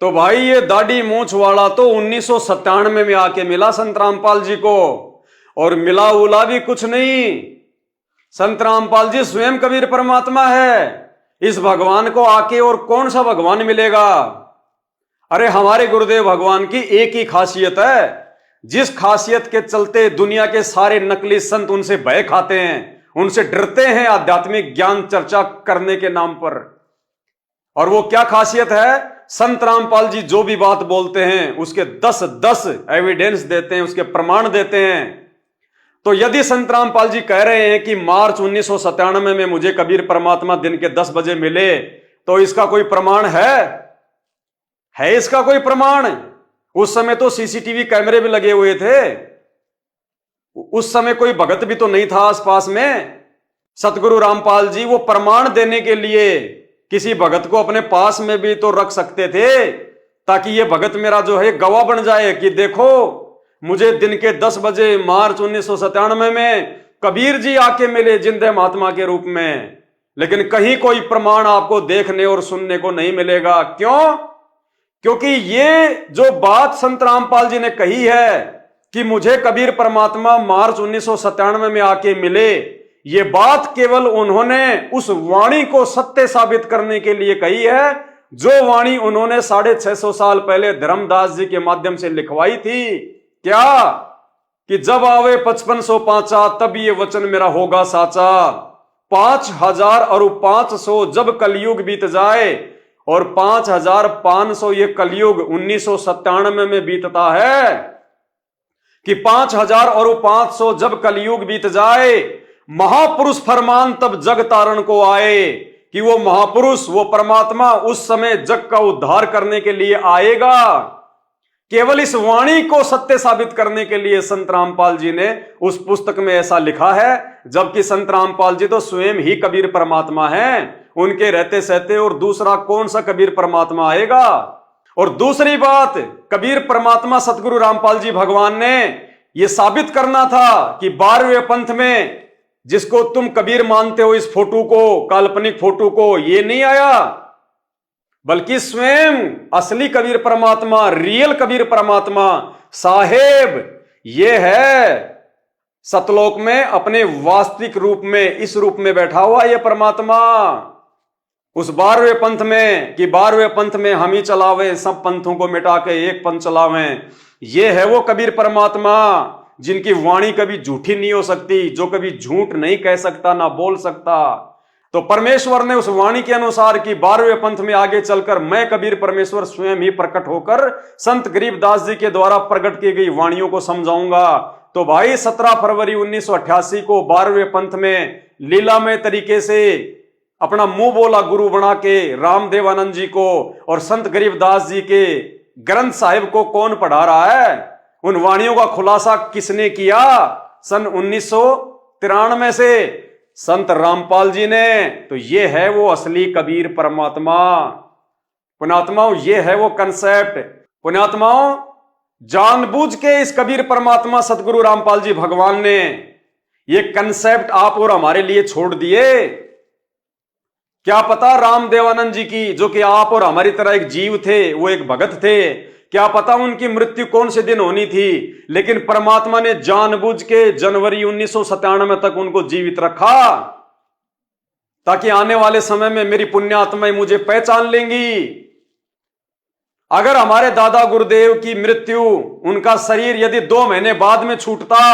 तो भाई ये दाढ़ी मूछ वाला तो 1997 में आके मिला संत रामपाल जी को, और मिला उला भी कुछ नहीं। संत रामपाल जी स्वयं कबीर परमात्मा है। इस भगवान को आके और कौन सा भगवान मिलेगा? अरे हमारे गुरुदेव भगवान की एक ही खासियत है, जिस खासियत के चलते दुनिया के सारे नकली संत उनसे भय खाते हैं, उनसे डरते हैं आध्यात्मिक ज्ञान चर्चा करने के नाम पर। और वो क्या खासियत है? संत रामपाल जी जो भी बात बोलते हैं उसके 10 एविडेंस देते हैं, उसके प्रमाण देते हैं। तो यदि संत रामपाल जी कह रहे हैं कि मार्च 1997 में मुझे कबीर परमात्मा दिन के 10 बजे मिले, तो इसका कोई प्रमाण है इसका कोई प्रमाण? उस समय तो सीसीटीवी कैमरे भी लगे हुए थे, उस समय कोई भगत भी तो नहीं था आसपास में। सतगुरु रामपाल जी वो प्रमाण देने के लिए किसी भगत को अपने पास में भी तो रख सकते थे, ताकि ये भगत मेरा जो है गवाह बन जाए कि देखो मुझे दिन के 10 बजे मार्च 1997 में कबीर जी आके मिले जिंदे महात्मा के रूप में। लेकिन कहीं कोई प्रमाण आपको देखने और सुनने को नहीं मिलेगा। क्यों? क्योंकि ये जो बात संत रामपाल जी ने कही है कि मुझे कबीर परमात्मा मार्च 1997 में आके मिले, ये बात केवल उन्होंने उस वाणी को सत्य साबित करने के लिए कही है, जो वाणी उन्होंने 650 साल पहले धर्मदास जी के माध्यम से लिखवाई थी। क्या? कि जब आवे 5505 तब ये वचन मेरा होगा साचा। 5000 और 500 जब कलयुग बीत जाए, और 5500 ये कलयुग 1997 में बीतता है। कि 5000 और 500 जब कलयुग बीत जाए, महापुरुष फरमान तब जग तारण को आए। कि वो महापुरुष, वो परमात्मा उस समय जग का उद्धार करने के लिए आएगा। केवल इस वाणी को सत्य साबित करने के लिए संत रामपाल जी ने उस पुस्तक में ऐसा लिखा है, जबकि संत रामपाल जी तो स्वयं ही कबीर परमात्मा हैं। उनके रहते सहते और दूसरा कौन सा कबीर परमात्मा आएगा? और दूसरी बात, कबीर परमात्मा सतगुरु रामपाल जी भगवान ने यह साबित करना था कि 12वें पंथ में जिसको तुम कबीर मानते हो, इस फोटो को, काल्पनिक फोटो को, ये नहीं आया, बल्कि स्वयं असली कबीर परमात्मा, रियल कबीर परमात्मा साहेब ये है सतलोक में अपने वास्तविक रूप में, इस रूप में बैठा हुआ ये परमात्मा। उस 12वें पंथ में कि 12वें पंथ में हम ही चलावे, सब पंथों को मिटा के एक पंथ चलावें, ये है वो कबीर परमात्मा जिनकी वाणी कभी झूठी नहीं हो सकती, जो कभी झूठ नहीं कह सकता, ना बोल सकता। तो परमेश्वर ने उस वाणी के अनुसार कि 12वें पंथ में आगे चलकर मैं कबीर परमेश्वर स्वयं ही प्रकट होकर संत गरीबदास जी के द्वारा प्रकट की गई वाणियों को समझाऊंगा। तो भाई 17 फरवरी 1988 को 12वें पंथ में लीलामय तरीके से अपना मुंह बोला गुरु बना के रामदेवानंद जी को और संत गरीबदास जी के ग्रंथ साहिब को कौन पढ़ा रहा है? उन वाणियों का खुलासा किसने किया? सन 1993 से संत रामपाल जी ने। तो ये है वो असली कबीर परमात्मा। पुण्यात्माओं, ये है वो कंसेप्ट। पुण्यात्माओं, जानबूझ के इस कबीर परमात्मा सतगुरु रामपाल जी भगवान ने ये कंसेप्ट आप और हमारे लिए छोड़ दिए। क्या पता रामदेवानंद जी की, जो कि आप और हमारी तरह एक जीव थे, वो एक भगत थे, क्या पता उनकी मृत्यु कौन से दिन होनी थी, लेकिन परमात्मा ने जानबूझ के जनवरी 1997 तक उनको जीवित रखा, ताकि आने वाले समय में मेरी पुण्यात्माएं मुझे पहचान लेंगी। अगर हमारे दादा गुरुदेव की मृत्यु, उनका शरीर यदि 2 महीने बाद में छूटता,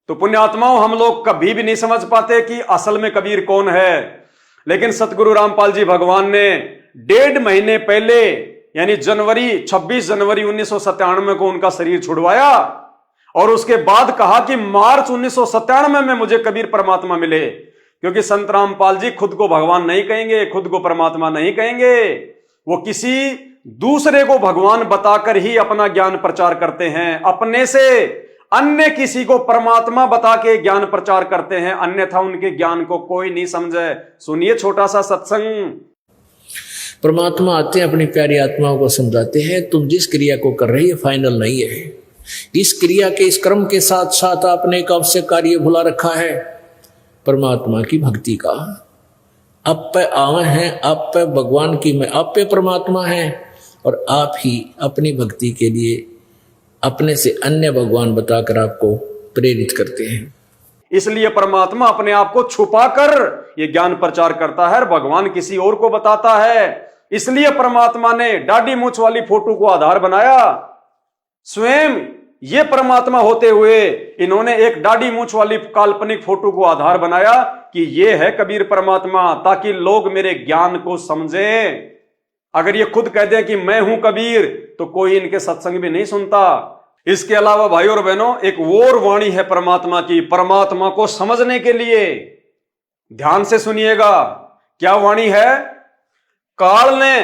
तो पुण्यात्माओं, हम लोग कभी भी नहीं समझ पाते कि असल में कबीर कौन है। लेकिन सतगुरु रामपाल जी भगवान ने 1.5 महीने पहले यानी 26 जनवरी 1997 को उनका शरीर छुड़वाया और उसके बाद कहा कि मार्च 1997 में मुझे कबीर परमात्मा मिले। क्योंकि संत रामपाल जी खुद को भगवान नहीं कहेंगे, खुद को परमात्मा नहीं कहेंगे, वो किसी दूसरे को भगवान बताकर ही अपना ज्ञान प्रचार करते हैं। अपने से अन्य किसी को परमात्मा बता के ज्ञान प्रचार करते हैं, अन्यथा उनके ज्ञान को कोई नहीं समझे। सुनिए छोटा सा सत्संग। परमात्मा आते हैं, अपनी प्यारी आत्माओं को समझाते हैं, तुम जिस क्रिया को कर रहे हैं फाइनल नहीं है। इस क्रिया के, इस कर्म के साथ साथ आपने एक अवश्य कार्य भुला रखा है, परमात्मा की भक्ति का। आप पे आवे हैं, आप पे भगवान की में, आप पे परमात्मा है और आप ही अपनी भक्ति के लिए अपने से अन्य भगवान बताकर आपको प्रेरित करते हैं। इसलिए परमात्मा अपने आप को छुपाकर ये ज्ञान प्रचार करता है, भगवान किसी और को बताता है। इसलिए परमात्मा ने दाढ़ी मूंछ वाली फोटो को आधार बनाया। स्वयं ये परमात्मा होते हुए इन्होंने एक दाढ़ी मूंछ वाली काल्पनिक फोटो को आधार बनाया कि ये है कबीर परमात्मा, ताकि लोग मेरे ज्ञान को समझें। अगर ये खुद कह दें कि मैं हूं कबीर, तो कोई इनके सत्संग भी नहीं सुनता। इसके अलावा भाई और बहनों, एक और वाणी है परमात्मा की, परमात्मा को समझने के लिए। ध्यान से सुनिएगा, क्या वाणी है? काल ने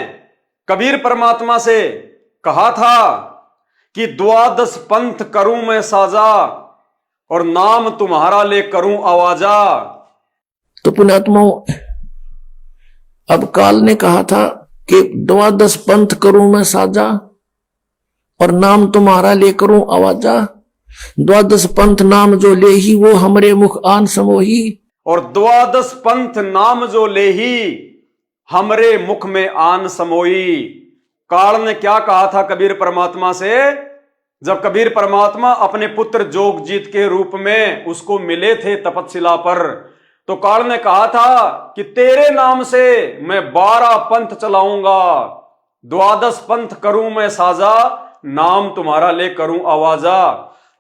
कबीर परमात्मा से कहा था कि 12 पंथ करूं मैं साजा और नाम तुम्हारा ले करूं आवाजा। तो पुण्यात्माओं, अब काल ने कहा था कि 12 पंथ करूं मैं साजा और नाम तुम्हारा ले करूं आवाजा। 12 पंथ नाम जो ले ही वो हमरे मुख आन समोही। और 12 पंथ नाम जो ले ही हमरे मुख में आन समोई। काल ने क्या कहा था कबीर परमात्मा से? जब कबीर परमात्मा अपने पुत्र जोगजीत के रूप में उसको मिले थे तपस्शिला पर, तो काल ने कहा था कि तेरे नाम से मैं 12 पंथ चलाऊंगा, 12 पंथ करूं मैं साजा, नाम तुम्हारा ले करूं आवाजा।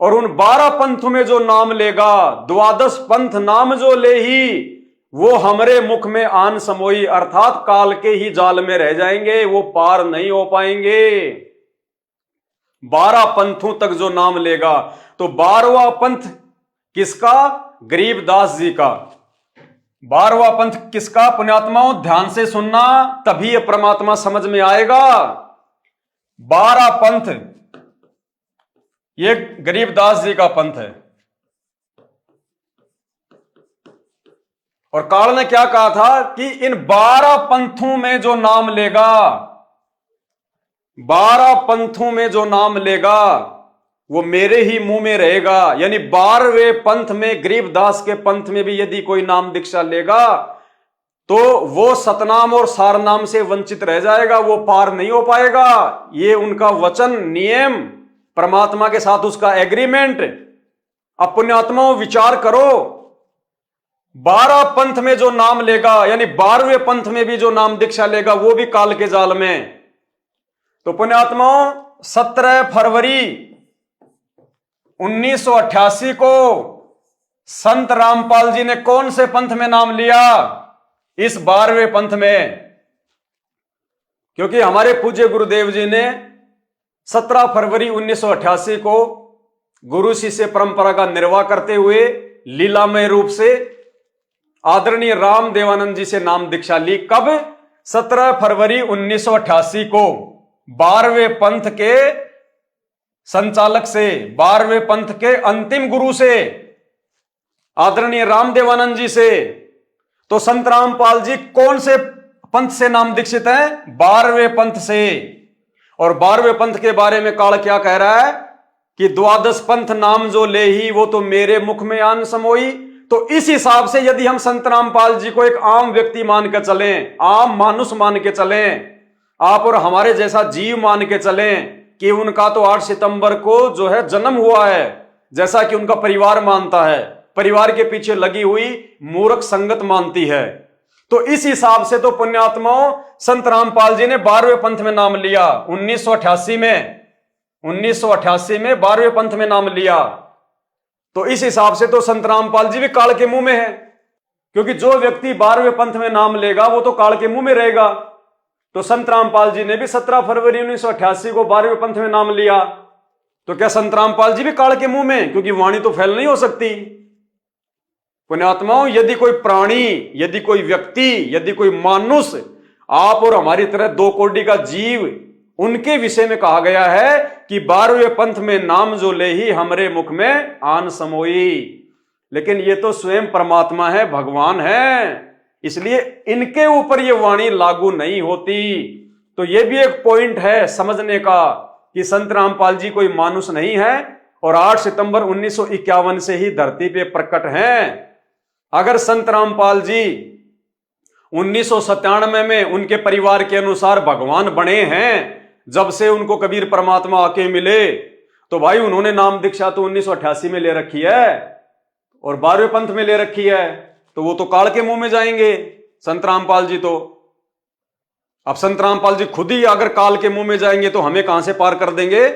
और उन 12 पंथ में जो नाम लेगा, 12 पंथ नाम जो ले ही वो हमरे मुख में आन समोई, अर्थात काल के ही जाल में रह जाएंगे, वो पार नहीं हो पाएंगे। 12 पंथों तक जो नाम लेगा, तो 12वां पंथ किसका? गरीबदास जी का। 12वां पंथ किसका? पुण्यात्माओं ध्यान से सुनना, तभी ये परमात्मा समझ में आएगा। 12 पंथ ये गरीबदास जी का पंथ है। और काल ने क्या कहा था कि इन 12 पंथों में जो नाम लेगा, 12 पंथों में जो नाम लेगा वो मेरे ही मुंह में रहेगा। यानी 12वें पंथ में, गरीबदास के पंथ में भी यदि कोई नाम दीक्षा लेगा तो वो सतनाम और सारनाम से वंचित रह जाएगा, वो पार नहीं हो पाएगा। ये उनका वचन, नियम, परमात्मा के साथ उसका एग्रीमेंट। अब पुण्यात्माओं विचार करो, 12 पंथ में जो नाम लेगा, यानी 12वें पंथ में भी जो नाम दीक्षा लेगा, वो भी काल के जाल में। तो पुण्यात्माओं 17 फरवरी 1988 को संत रामपाल जी ने कौन से पंथ में नाम लिया? इस 12वें पंथ में। क्योंकि हमारे पूज्य गुरुदेव जी ने 17 फरवरी 1988 को गुरु शिष्य परंपरा का निर्वाह करते हुए लीलामय रूप से आदरणीय राम देवानंद जी से नाम दीक्षा ली। कब? 17 फरवरी 1988 को 12वें पंथ के संचालक से, 12वें पंथ के अंतिम गुरु से, आदरणीय राम देवानंद जी से। तो संत रामपाल जी कौन से पंथ से नाम दीक्षित हैं? 12वें पंथ से। और 12वें पंथ के बारे में काल क्या कह रहा है कि 12 पंथ नाम जो ले ही वो तो मेरे मुख में आन समोई। तो इस हिसाब से यदि हम संत रामपाल जी को एक आम व्यक्ति मान के चलें, आम मानुष मान के चलें, आप और हमारे जैसा जीव मान के चलें कि उनका तो 8 सितंबर को जो है जन्म हुआ है, जैसा कि उनका परिवार मानता है, परिवार के पीछे लगी हुई मूर्ख संगत मानती है, तो इस हिसाब से तो पुण्यात्माओं संत रामपाल जी ने 12वें पंथ में नाम लिया। 1988 में 12वें पंथ में नाम लिया। तो इस हिसाब से तो संत रामपाल जी भी काल के मुंह में है, क्योंकि जो व्यक्ति 12वें पंथ में नाम लेगा वो तो काल के मुंह में रहेगा। तो संत रामपाल जी ने भी 17 फरवरी 1988 को 12वें पंथ में नाम लिया, तो क्या संत रामपाल जी भी काल के मुंह में? क्योंकि वाणी तो फैल नहीं हो सकती। पुण्यात्माओं, यदि कोई प्राणी, यदि कोई व्यक्ति, यदि कोई मानुष, आप और हमारी तरह 2 कोटि का जीव, उनके विषय में कहा गया है कि 12वें पंथ में नाम जो ले ही हमरे मुख में आन समोई। लेकिन ये तो स्वयं परमात्मा है, भगवान है, इसलिए इनके ऊपर ये वाणी लागू नहीं होती। तो ये भी एक पॉइंट है समझने का कि संत रामपाल जी कोई मानुष नहीं है और 8 सितंबर 1951 से ही धरती पे प्रकट हैं। अगर संत रामपाल जी 1997 में उनके परिवार के अनुसार भगवान बने हैं, जब से उनको कबीर परमात्मा आके मिले, तो भाई उन्होंने नाम दीक्षा तो 1988 में ले रखी है और 12वें पंथ में ले रखी है, तो वो तो काल के मुंह में जाएंगे संत रामपाल जी। तो अब संत रामपाल जी खुद ही अगर काल के मुंह में जाएंगे तो हमें कहां से पार कर देंगे।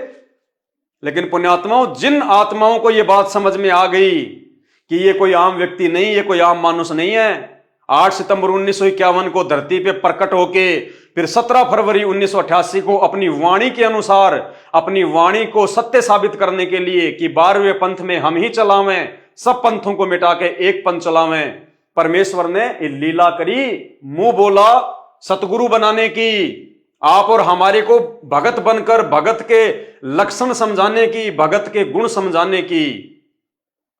लेकिन पुण्यात्माओं, जिन आत्माओं को यह बात समझ में आ गई कि ये कोई आम व्यक्ति नहीं, ये कोई आम मानुष नहीं है, 8 सितंबर 1951 को धरती पे प्रकट होके फिर 17 फरवरी 1988 को अपनी वाणी के अनुसार, अपनी वाणी को सत्य साबित करने के लिए कि 12वें पंथ में हम ही चलावें, सब पंथों को मिटा के एक पंथ चलावें, परमेश्वर ने लीला करी, मुंह बोला सतगुरु बनाने की, आप और हमारे को भगत बनकर भगत के लक्षण समझाने की, भगत के गुण समझाने की।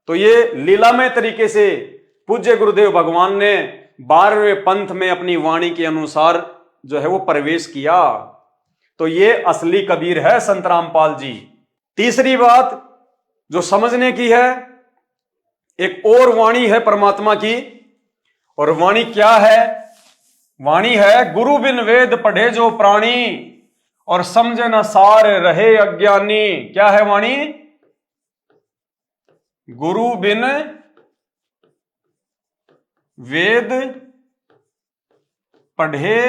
तो ये लीलामय तरीके से पूज्य गुरुदेव भगवान ने 12वें पंथ में अपनी वाणी के अनुसार जो है वो प्रवेश किया। तो ये असली कबीर है संत रामपाल जी। तीसरी बात जो समझने की है, एक और वाणी है परमात्मा की, और वाणी क्या है? वाणी है, गुरु बिन वेद पढ़े जो प्राणी और समझे न सार रहे अज्ञानी। क्या है वाणी? गुरु बिन वेद पढ़े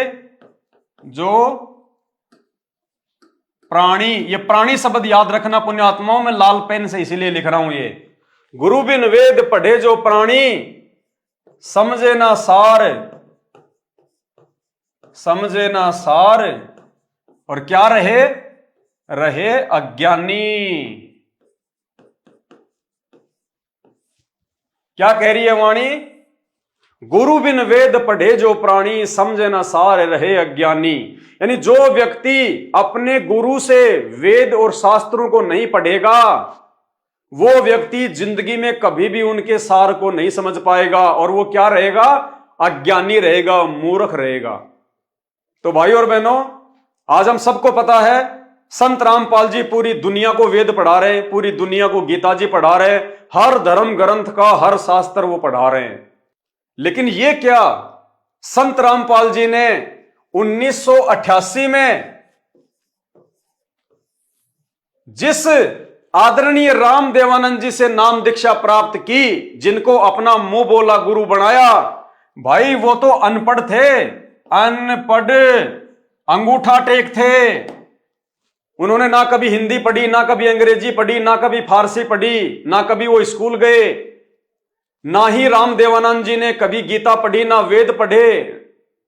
जो प्राणी। ये प्राणी शब्द याद रखना पुण्यात्माओं, में लाल पेन से इसीलिए लिख रहा हूं ये। गुरु बिन वेद पढ़े जो प्राणी समझे ना सार, समझे ना सार, और क्या रहे? रहे अज्ञानी। क्या कह रही है वाणी? गुरु बिन वेद पढ़े जो प्राणी समझे ना सार रहे अज्ञानी। यानी जो व्यक्ति अपने गुरु से वेद और शास्त्रों को नहीं पढ़ेगा, वो व्यक्ति जिंदगी में कभी भी उनके सार को नहीं समझ पाएगा, और वो क्या रहेगा? अज्ञानी रहेगा, मूर्ख रहेगा। तो भाई और बहनों, आज हम सबको पता है संत रामपाल जी पूरी दुनिया को वेद पढ़ा रहे हैं, पूरी दुनिया को गीता जी पढ़ा रहे हैं, हर धर्म ग्रंथ का हर शास्त्र वो पढ़ा रहे हैं। लेकिन ये क्या, संत रामपाल जी ने 1988 में जिस आदरणीय राम देवानंद जी से नाम दीक्षा प्राप्त की, जिनको अपना मुंह बोला गुरु बनाया, भाई वो तो अनपढ़ थे, अनपढ़ अंगूठा टेक थे। उन्होंने ना कभी हिंदी पढ़ी, ना कभी अंग्रेजी पढ़ी, ना कभी फारसी पढ़ी, ना कभी वो स्कूल गए, ना ही राम देवानंद जी ने कभी गीता पढ़ी, ना वेद पढ़े,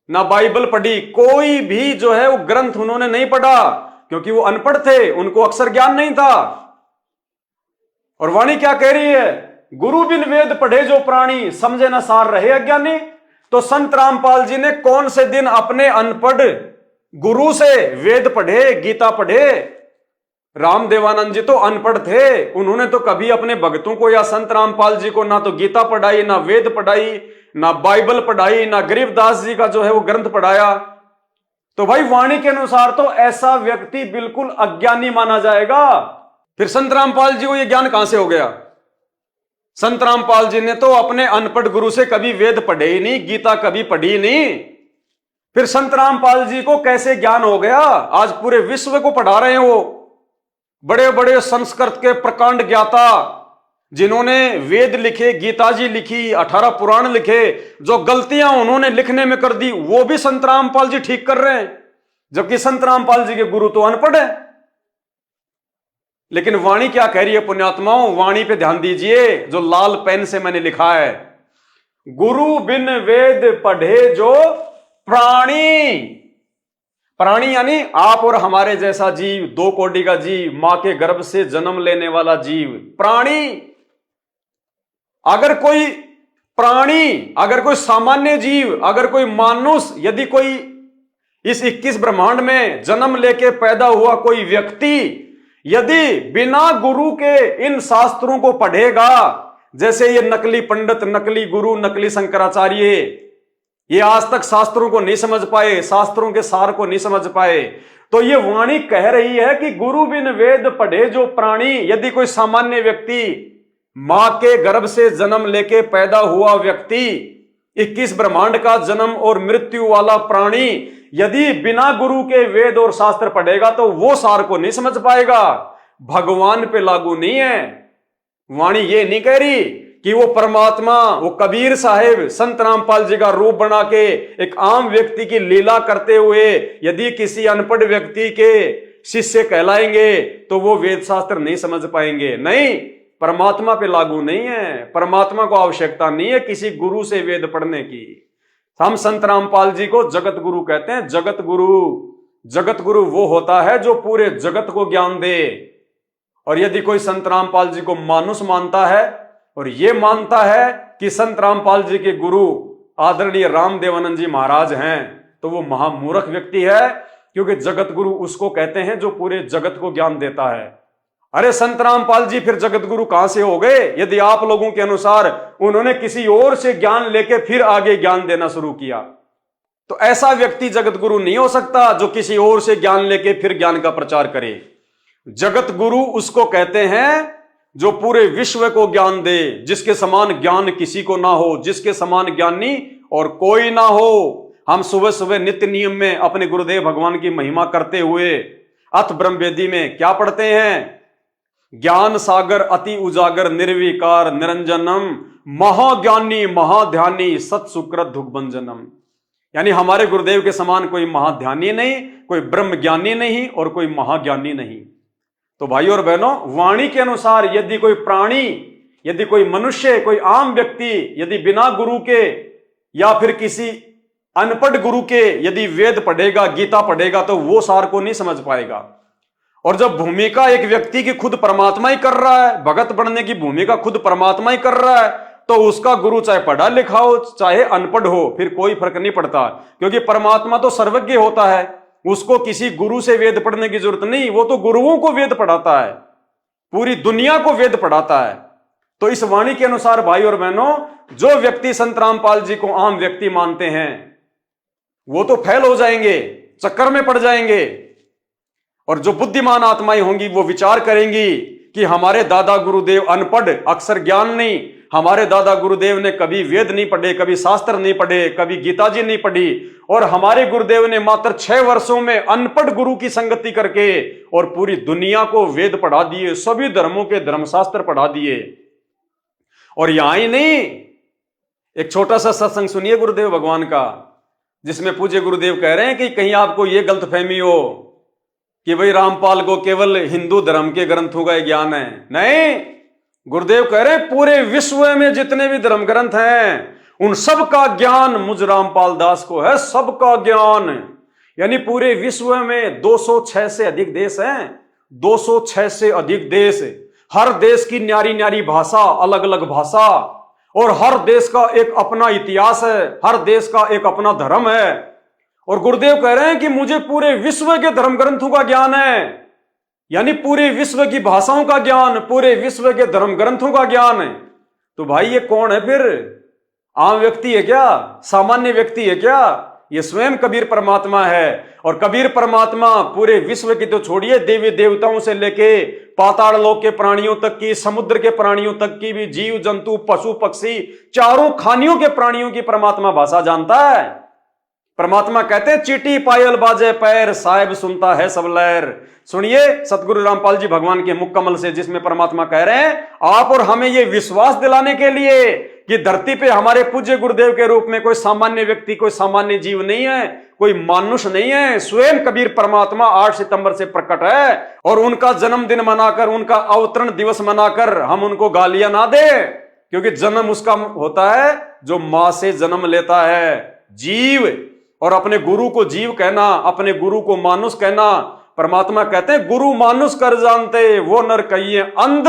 ना बाइबल पढ़ी। कोई भी जो है वो ग्रंथ उन्होंने नहीं पढ़ा, क्योंकि वो अनपढ़ थे, उनको अक्षर ज्ञान नहीं था। और वाणी क्या कह रही है? गुरु बिन वेद पढ़े जो प्राणी समझे न सार रहे अज्ञानी। तो संत रामपाल जी ने कौन से दिन अपने अनपढ़ गुरु से वेद पढ़े, गीता पढ़े? राम देवानंद जी तो अनपढ़ थे, उन्होंने तो कभी अपने भक्तों को या संत रामपाल जी को ना तो गीता पढ़ाई, ना वेद पढ़ाई, ना बाइबल पढ़ाई, ना गरीबदास जी का जो है वो ग्रंथ पढ़ाया। तो भाई वाणी के अनुसार तो ऐसा व्यक्ति बिल्कुल अज्ञानी माना जाएगा। फिर संत रामपाल जी को यह ज्ञान कहां से हो गया? संत रामपाल जी ने तो अपने अनपढ़ गुरु से कभी वेद पढ़े ही नहीं, गीता कभी पढ़ी नहीं। फिर संत रामपाल जी को कैसे ज्ञान हो गया? आज पूरे विश्व को पढ़ा रहे हैं वो, बड़े बड़े संस्कृत के प्रकांड ज्ञाता, जिन्होंने वेद लिखे, गीता जी लिखी, 18 पुराण लिखे। जो गलतियां उन्होंने लिखने में कर दी वो भी संत रामपाल जी ठीक कर रहे हैं, जबकि संत रामपाल जी के गुरु तो अनपढ़ है। लेकिन वाणी क्या कह रही है पुण्यात्माओं? वाणी पे ध्यान दीजिए, जो लाल पेन से मैंने लिखा है, गुरु बिन वेद पढ़े जो प्राणी। प्राणी यानी आप और हमारे जैसा जीव, 2 कोटि का जीव, मां के गर्भ से जन्म लेने वाला जीव, प्राणी। अगर कोई प्राणी, अगर कोई सामान्य जीव, अगर कोई मानुष, यदि कोई इस 21 ब्रह्मांड में जन्म लेके पैदा हुआ कोई व्यक्ति यदि बिना गुरु के इन शास्त्रों को पढ़ेगा, जैसे ये नकली पंडित, नकली गुरु, नकली शंकराचार्य, ये आज तक शास्त्रों को नहीं समझ पाए, शास्त्रों के सार को नहीं समझ पाए, तो ये वाणी कह रही है कि गुरु बिन वेद पढ़े जो प्राणी। यदि कोई सामान्य व्यक्ति, मां के गर्भ से जन्म लेके पैदा हुआ व्यक्ति, 21 ब्रह्मांड का जन्म और मृत्यु वाला प्राणी, यदि बिना गुरु के वेद और शास्त्र पढ़ेगा तो वो सार को नहीं समझ पाएगा, भगवान पे लागू नहीं है। वाणी ये नहीं कह रही कि वो परमात्मा, वो कबीर साहिब, संत रामपाल जी का रूप बना के एक आम व्यक्ति की लीला करते हुए यदि किसी अनपढ़ व्यक्ति के शिष्य कहलाएंगे तो वो वेद शास्त्र नहीं समझ पाएंगे। नहीं, परमात्मा पे लागू नहीं है। परमात्मा को आवश्यकता नहीं है किसी गुरु से वेद पढ़ने की। हम संत रामपाल जी को जगत गुरु कहते हैं। जगत गुरु वो होता है जो पूरे जगत को ज्ञान दे। और यदि कोई संत रामपाल जी को मानुष मानता है और ये मानता है कि संत रामपाल जी के गुरु आदरणीय रामदेवानंद जी महाराज हैं, तो वो महामूर्ख व्यक्ति है, क्योंकि जगत गुरु उसको कहते हैं जो पूरे जगत को ज्ञान देता है। अरे संत रामपाल जी फिर जगत गुरु कहां से हो गए? यदि आप लोगों के अनुसार उन्होंने किसी और से ज्ञान लेके फिर आगे ज्ञान देना शुरू किया, तो ऐसा व्यक्ति जगत गुरु नहीं हो सकता जो किसी और से ज्ञान लेके फिर ज्ञान का प्रचार करे। जगत गुरु उसको कहते हैं जो पूरे विश्व को ज्ञान दे, जिसके समान ज्ञान किसी को ना हो, जिसके समान ज्ञानी और कोई ना हो। हम सुबह सुबह नित्य नियम में अपने गुरुदेव भगवान की महिमा करते हुए अथ ब्रह्मवेदी में क्या पढ़ते हैं? ज्ञान सागर अति उजागर निर्विकार निरंजनम महाज्ञानी महाध्यानी सत्सुकृत दुग्भंजनम। यानी हमारे गुरुदेव के समान कोई महाध्यानी नहीं, कोई ब्रह्म ज्ञानी नहीं और कोई महाज्ञानी नहीं। तो भाई और बहनों, वाणी के अनुसार यदि कोई प्राणी, यदि कोई मनुष्य, कोई आम व्यक्ति यदि बिना गुरु के या फिर किसी अनपढ़ गुरु के यदि वेद पढ़ेगा, गीता पढ़ेगा, तो वो सार को नहीं समझ पाएगा। और जब भूमिका एक व्यक्ति की खुद परमात्मा ही कर रहा है, भगत बनने की भूमिका खुद परमात्मा ही कर रहा है, तो उसका गुरु चाहे पढ़ा लिखा हो चाहे अनपढ़ हो, फिर कोई फर्क नहीं पड़ता, क्योंकि परमात्मा तो सर्वज्ञ होता है। उसको किसी गुरु से वेद पढ़ने की जरूरत नहीं, वो तो गुरुओं को वेद पढ़ाता है, पूरी दुनिया को वेद पढ़ाता है। तो इस वाणी के अनुसार भाई और बहनों, जो व्यक्ति संत रामपाल जी को आम व्यक्ति मानते हैं वो तो फेल हो जाएंगे, चक्कर में पड़ जाएंगे। और जो बुद्धिमान आत्माएं होंगी वो विचार करेंगी कि हमारे दादा गुरुदेव अनपढ़, अक्षर ज्ञान नहीं, हमारे दादा गुरुदेव ने कभी वेद नहीं पढ़े, कभी शास्त्र नहीं पढ़े, कभी गीता जी नहीं पढ़ी, और हमारे गुरुदेव ने मात्र 6 वर्षों में अनपढ़ गुरु की संगति करके और पूरी दुनिया को वेद पढ़ा दिए, सभी धर्मों के धर्मशास्त्र पढ़ा दिए। और यहां ही नहीं, एक छोटा सा सत्संग सुनिए गुरुदेव भगवान का, जिसमें पूज्य गुरुदेव कह रहे हैं कि कहीं आपको यह गलतफहमी हो कि भाई रामपाल को केवल हिंदू धर्म के ग्रंथों का ज्ञान है। नहीं, गुरुदेव कह रहे हैं पूरे विश्व में जितने भी धर्म ग्रंथ हैं उन सब का ज्ञान मुझ रामपाल दास को है, सबका ज्ञान। यानी पूरे विश्व में 206 से अधिक देश हैं, 206 से अधिक देश, हर देश की न्यारी न्यारी भाषा, अलग अलग भाषा, और हर देश का एक अपना इतिहास है, हर देश का एक अपना धर्म है। और गुरुदेव कह रहे हैं कि मुझे पूरे विश्व के धर्म ग्रंथों का ज्ञान है, यानी पूरे विश्व की भाषाओं का ज्ञान, पूरे विश्व के धर्म ग्रंथों का ज्ञान है। तो भाई ये कौन है फिर? आम व्यक्ति है क्या? सामान्य व्यक्ति है क्या? ये स्वयं कबीर परमात्मा है। और कबीर परमात्मा पूरे विश्व की तो छोड़िए, देवी देवताओं से लेके पाताल लोक के प्राणियों तक की, समुद्र के प्राणियों तक की भी, जीव जंतु पशु पक्षी चारों खानियों के प्राणियों की परमात्मा भाषा जानता है। परमात्मा कहते हैं चीटी पायल बाजे पैर, साहिब सुनता है सब लहर। सुनिए सतगुरु रामपाल जी भगवान के मुख कमल से, जिसमें परमात्मा कह रहे हैं आप और हमें ये विश्वास दिलाने के लिए कि धरती पे हमारे पूज्य गुरुदेव के रूप में कोई सामान्य व्यक्ति, कोई सामान्य जीव नहीं है, कोई मानुष नहीं है, स्वयं कबीर परमात्मा 8 सितंबर से प्रकट है। और उनका जन्मदिन मनाकर, उनका अवतरण दिवस मनाकर हम उनको गालियां ना दे, क्योंकि जन्म उसका होता है जो मां से जन्म लेता है, जीव। और अपने गुरु को जीव कहना, अपने गुरु को मानुष कहना, परमात्मा कहते हैं गुरु मानुष कर जानते, वो नर कहिए अंध,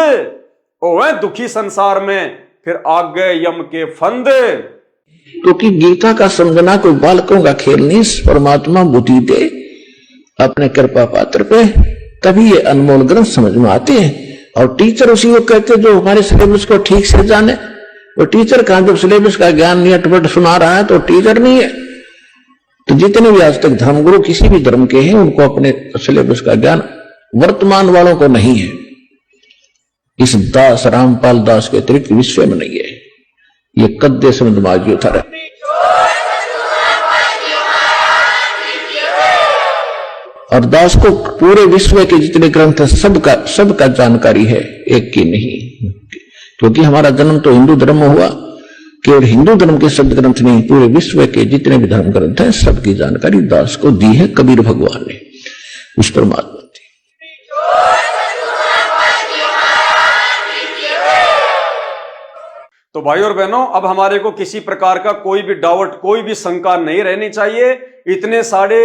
ओ है दुखी संसार में, फिर आग गए यम के फंद। क्योंकि गीता का समझना कोई बालकों का खेल नहीं, परमात्मा बुद्धि दे अपने कृपा पात्र पे, तभी ये अनमोल ग्रंथ समझ में आते हैं। और टीचर उसी को कहते जो हमारे सिलेबस को ठीक से जाने। वो टीचर कहां, जब सिलेबस का ज्ञान नहीं अटपट सुना रहा है तो टीचर नहीं है। तो जितने भी आज तक धर्मगुरु किसी भी धर्म के हैं, उनको अपने सिलेबस का ज्ञान वर्तमान वालों को नहीं है। इस दास रामपाल दास के अतिरिक्त विश्व में नहीं है। ये कद्दे समझ माजियो था। और दास को पूरे विश्व के जितने ग्रंथ है सबका जानकारी है, एक की नहीं। क्योंकि हमारा जन्म तो हिंदू धर्म में हुआ, केवल हिंदू धर्म के शब्द ग्रंथ नहीं, पूरे विश्व के जितने भी धर्म ग्रंथ हैं सबकी जानकारी दास को दी है कबीर भगवान ने, उस परमात्मा ने। तो भाई और बहनों, अब हमारे को किसी प्रकार का कोई भी डाउट, कोई भी शंका नहीं रहनी चाहिए। इतने सारे,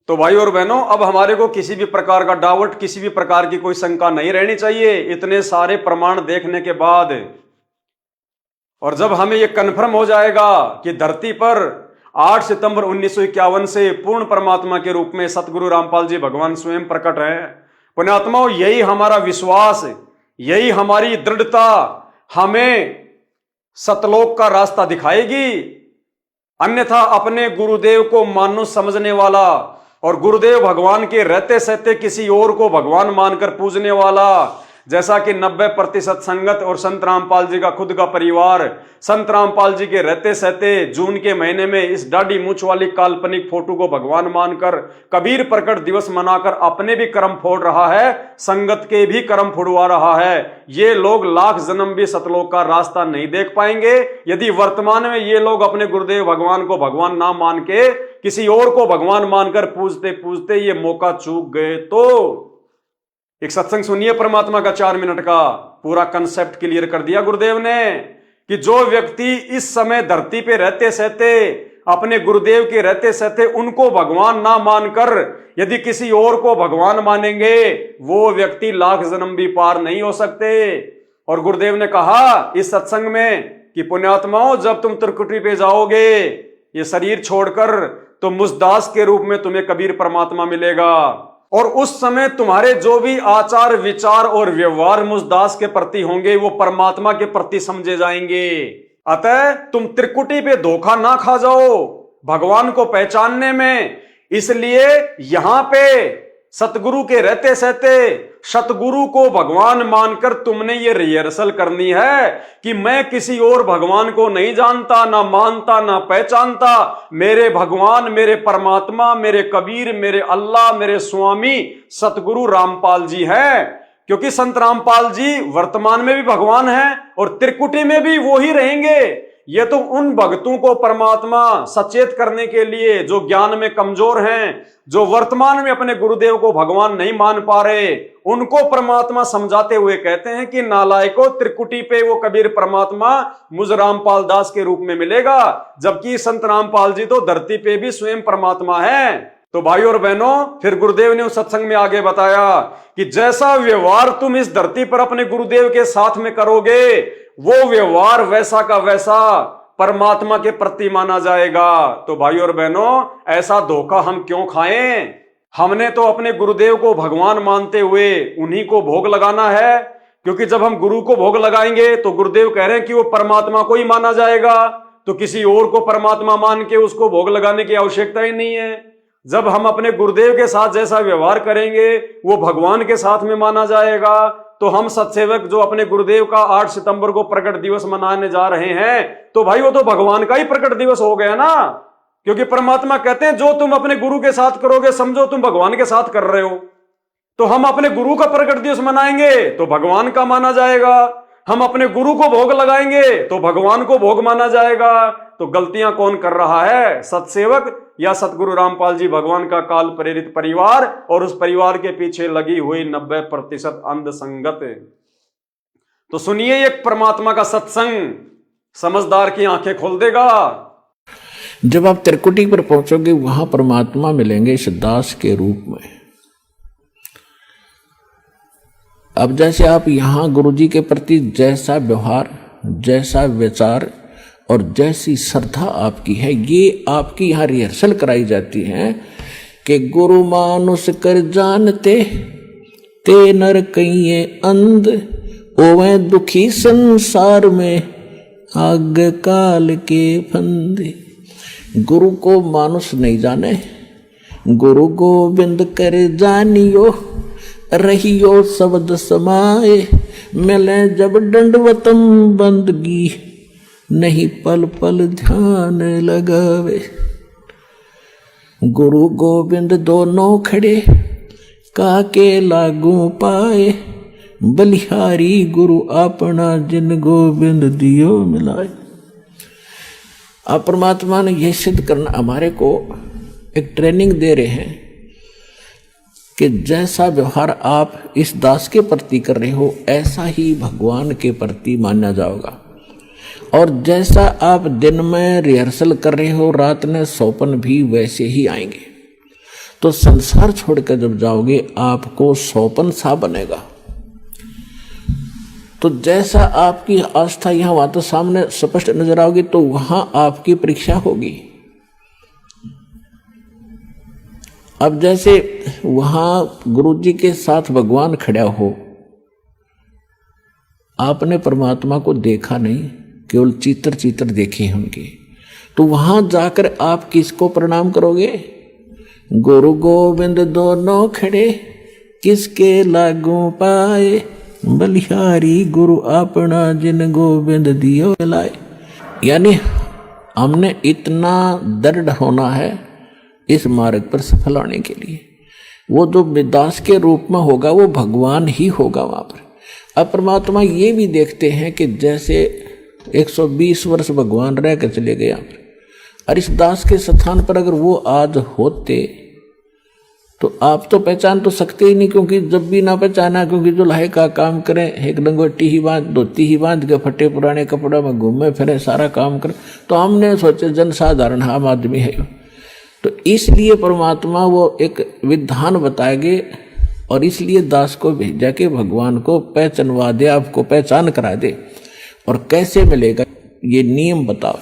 तो भाई और बहनों, अब हमारे को किसी भी प्रकार का डाउट, किसी भी प्रकार की कोई शंका नहीं रहनी चाहिए इतने सारे प्रमाण देखने के बाद। और जब हमें यह कन्फर्म हो जाएगा कि धरती पर 8 सितंबर 1951 से पूर्ण परमात्मा के रूप में सतगुरु रामपाल जी भगवान स्वयं प्रकट हैं, पुण्यात्माओं, यही हमारा विश्वास, यही हमारी दृढ़ता हमें सतलोक का रास्ता दिखाएगी। अन्यथा अपने गुरुदेव को मानुष समझने वाला और गुरुदेव भगवान के रहते सहते किसी और को भगवान मानकर पूजने वाला, जैसा कि 90% संगत और संत रामपाल जी का खुद का परिवार संत रामपाल जी के रहते सहते जून के महीने में इस दाढ़ी मूंछ वाली काल्पनिक फोटो को भगवान मानकर कबीर प्रकट दिवस मनाकर अपने भी कर्म फोड़ रहा है, संगत के भी कर्म फोड़वा रहा है। ये लोग लाख जन्म भी सतलोक का रास्ता नहीं देख पाएंगे यदि वर्तमान में ये लोग अपने गुरुदेव भगवान को भगवान ना मान के किसी और को भगवान मानकर पूजते पूजते ये मौका चूक गए। तो एक सत्संग सुनिए परमात्मा का 4 मिनट का, पूरा कंसेप्ट क्लियर कर दिया गुरुदेव ने कि जो व्यक्ति इस समय धरती पे रहते सहते अपने गुरुदेव के रहते सहते उनको भगवान ना मानकर यदि किसी और को भगवान मानेंगे, वो व्यक्ति लाख जन्म भी पार नहीं हो सकते। और गुरुदेव ने कहा इस सत्संग में कि पुण्यात्माओं, जब तुम त्रिकुटी पे जाओगे ये शरीर छोड़कर, तो मुझदास के रूप में तुम्हें कबीर परमात्मा मिलेगा। और उस समय तुम्हारे जो भी आचार विचार और व्यवहार मुझदास के प्रति होंगे वो परमात्मा के प्रति समझे जाएंगे। अतः तुम त्रिकुटी पे धोखा ना खा जाओ भगवान को पहचानने में। इसलिए यहां पे सतगुरु के रहते सहते सतगुरु को भगवान मानकर तुमने ये रिहर्सल करनी है कि मैं किसी और भगवान को नहीं जानता, ना मानता, ना पहचानता। मेरे भगवान, मेरे परमात्मा, मेरे कबीर, मेरे अल्लाह, मेरे स्वामी सतगुरु रामपाल जी हैं। क्योंकि संत रामपाल जी वर्तमान में भी भगवान हैं और त्रिकुटी में भी वो ही रहेंगे। ये तो उन भक्तों को परमात्मा सचेत करने के लिए जो ज्ञान में कमजोर हैं, जो वर्तमान में अपने गुरुदेव को भगवान नहीं मान पा रहे, उनको परमात्मा समझाते हुए कहते हैं कि नालायकों, त्रिकुटी पे वो कबीर परमात्मा मुझ रामपाल दास के रूप में मिलेगा, जबकि संत रामपाल जी तो धरती पे भी स्वयं परमात्मा है। तो भाई और बहनों, फिर गुरुदेव ने उस सत्संग में आगे बताया कि जैसा व्यवहार तुम इस धरती पर अपने गुरुदेव के साथ में करोगे, वो व्यवहार वैसा का वैसा परमात्मा के प्रति माना जाएगा। तो भाई और बहनों, ऐसा धोखा हम क्यों खाएं? हमने तो अपने गुरुदेव को भगवान मानते हुए उन्हीं को भोग लगाना है, क्योंकि जब हम गुरु को भोग लगाएंगे तो गुरुदेव कह रहे हैं कि वो परमात्मा को ही माना जाएगा, तो किसी और को परमात्मा मान के उसको भोग लगाने की आवश्यकता ही नहीं है। जब हम अपने गुरुदेव के साथ जैसा व्यवहार करेंगे वो भगवान के साथ में माना जाएगा। तो हम सत्सेवक जो अपने गुरुदेव का 8 सितंबर को प्रकट दिवस मनाने जा रहे हैं, तो भाई वो तो भगवान का ही प्रकट दिवस हो गया ना। क्योंकि परमात्मा कहते हैं जो तुम अपने गुरु के साथ करोगे समझो तुम भगवान के साथ कर रहे हो। तो हम अपने गुरु का प्रकट दिवस मनाएंगे तो भगवान का माना जाएगा, हम अपने गुरु को भोग लगाएंगे तो भगवान को भोग माना जाएगा। तो गलतियां कौन कर रहा है? सत्सेवक या सतगुरु रामपाल जी भगवान का काल प्रेरित परिवार और उस परिवार के पीछे लगी हुई 90% अंध संगत। तो सुनिए एक परमात्मा का सत्संग, समझदार की आंखें खोल देगा। जब आप त्रिकुटी पर पहुंचोगे वहां परमात्मा मिलेंगे इस दास के रूप में। अब जैसे आप यहां गुरुजी के प्रति जैसा व्यवहार, जैसा विचार और जैसी श्रद्धा आपकी है, ये आपकी यहां रिहर्सल कराई जाती है कि गुरु मानुष कर जानते ते नर कहिए अंध, ओवे दुखी संसार में आग काल के फंदे। गुरु को मानुष नहीं जाने, गुरु गोविंद कर जानियो, रहियो शब्द समाए, मिले जब दंडवतम बंदगी, नहीं पल पल ध्यान लगावे। गुरु गोविंद दोनों खड़े काके लागू पाए, बलिहारी गुरु अपना जिन गोविंद दियो मिलाए। अब परमात्मा ने यह सिद्ध करना हमारे को एक ट्रेनिंग दे रहे हैं कि जैसा व्यवहार आप इस दास के प्रति कर रहे हो ऐसा ही भगवान के प्रति माना जाएगा। और जैसा आप दिन में रिहर्सल कर रहे हो, रात में सौपन भी वैसे ही आएंगे। तो संसार छोड़कर जब जाओगे आपको सौपन सा बनेगा। तो जैसा आपकी आस्था यहाँ वहां तो सामने स्पष्ट नजर आओगी, तो वहां आपकी परीक्षा होगी। अब जैसे वहां गुरुजी के साथ भगवान खड़ा हो, आपने परमात्मा को देखा नहीं, केवल चित्र चित्र देखे हैं उनके, तो वहां जाकर आप किसको प्रणाम करोगे? गुरु गोविंद दोनों खड़े किसके लागू पाए, बलिहारी गुरु अपना जिन गोविंद दियो लाए। यानी हमने इतना दृढ़ होना है इस मार्ग पर सफल होने के लिए। वो जो दास के रूप में होगा वो भगवान ही होगा वहां पर। अब परमात्मा ये भी देखते हैं कि जैसे 120 वर्ष भगवान रह कर चले गए यहाँ पर, और इस दास के स्थान पर अगर वो आज होते तो आप तो पहचान तो सकते ही नहीं, क्योंकि जब भी ना पहचाना, क्योंकि जो लाहे का काम करें, एक लंगोटी ही बांध, धोती ही बांध के फटे पुराने कपड़ों में घूमे फिरे, सारा काम करें, तो हमने सोचे जन साधारण आम आदमी है। तो इसलिए परमात्मा वो एक विधान बताएंगे और इसलिए दास को भेजा के भगवान को पहचानवा दे, आपको पहचान करा दे। और कैसे मिलेगा ये नियम बताओ।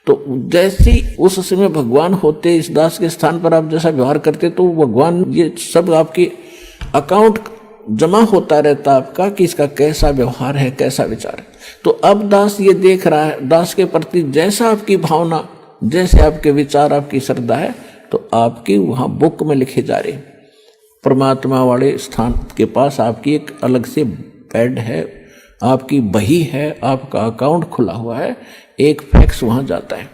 तो जैसे उस समय भगवान होते इस दास के स्थान पर, आप जैसा व्यवहार करते तो भगवान ये सब आपके अकाउंट जमा होता रहता आपका कि इसका कैसा व्यवहार है, कैसा विचार है। तो अब दास ये देख रहा है, दास के प्रति जैसा आपकी भावना, जैसे आपके विचार, आपकी श्रद्धा है, तो आपकी वहां बुक में लिखे जा रहे। परमात्मा वाले स्थान के पास आपकी एक अलग से बेड है, आपकी बही है, आपका अकाउंट खुला हुआ है, एक फैक्स वहां जाता है।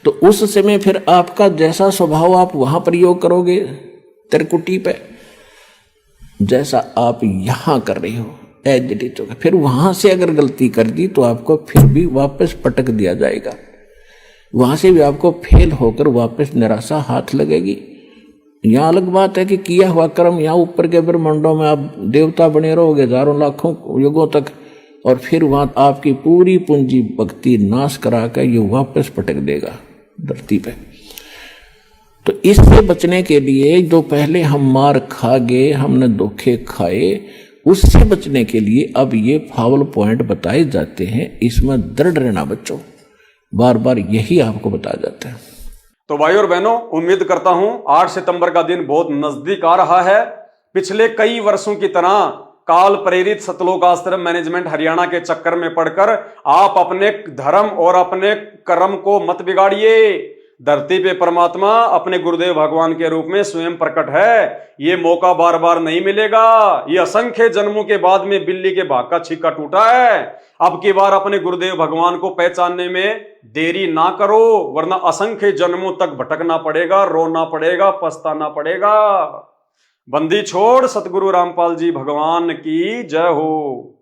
तो उस समय फिर आपका जैसा स्वभाव आप वहां प्रयोग करोगे त्रिकुटी पे, जैसा आप यहां कर रहे हो एज होगा। फिर वहां से अगर गलती कर दी तो आपको फिर भी वापस पटक दिया जाएगा, वहां से भी आपको फेल होकर वापस निराशा हाथ लगेगी। यहाँ अलग बात है कि किया हुआ कर्म यहाँ ऊपर के ब्रह्मांडों में आप देवता बने रहोगे हजारों लाखों युगों तक, और फिर वहां आपकी पूरी पूंजी भक्ति नाश करा कर ये वापस पटक देगा धरती पे। तो इससे बचने के लिए जो पहले हम मार खा गए, हमने धोखे खाए, उससे बचने के लिए अब ये फावल पॉइंट बताए जाते हैं। इसमें दृढ़ रहना बच्चों, बार बार यही आपको बताया जाता है। तो भाई और बहनों, उम्मीद करता हूं 8 सितंबर का दिन बहुत नजदीक आ रहा है। पिछले कई वर्षों की तरह काल प्रेरित सतलोक आश्रम मैनेजमेंट हरियाणा के चक्कर में पड़कर आप अपने धर्म और अपने कर्म को मत बिगाड़िए। धरती पे परमात्मा अपने गुरुदेव भगवान के रूप में स्वयं प्रकट है। ये मौका बार बार नहीं मिलेगा। ये असंख्य जन्मों के बाद में बिल्ली के भाग का छिक्का टूटा है। अब की बार अपने गुरुदेव भगवान को पहचानने में देरी ना करो, वरना असंख्य जन्मों तक भटकना पड़ेगा, रोना पड़ेगा, पछताना पड़ेगा। बंदी छोड़ सतगुरु रामपाल जी भगवान की जय हो।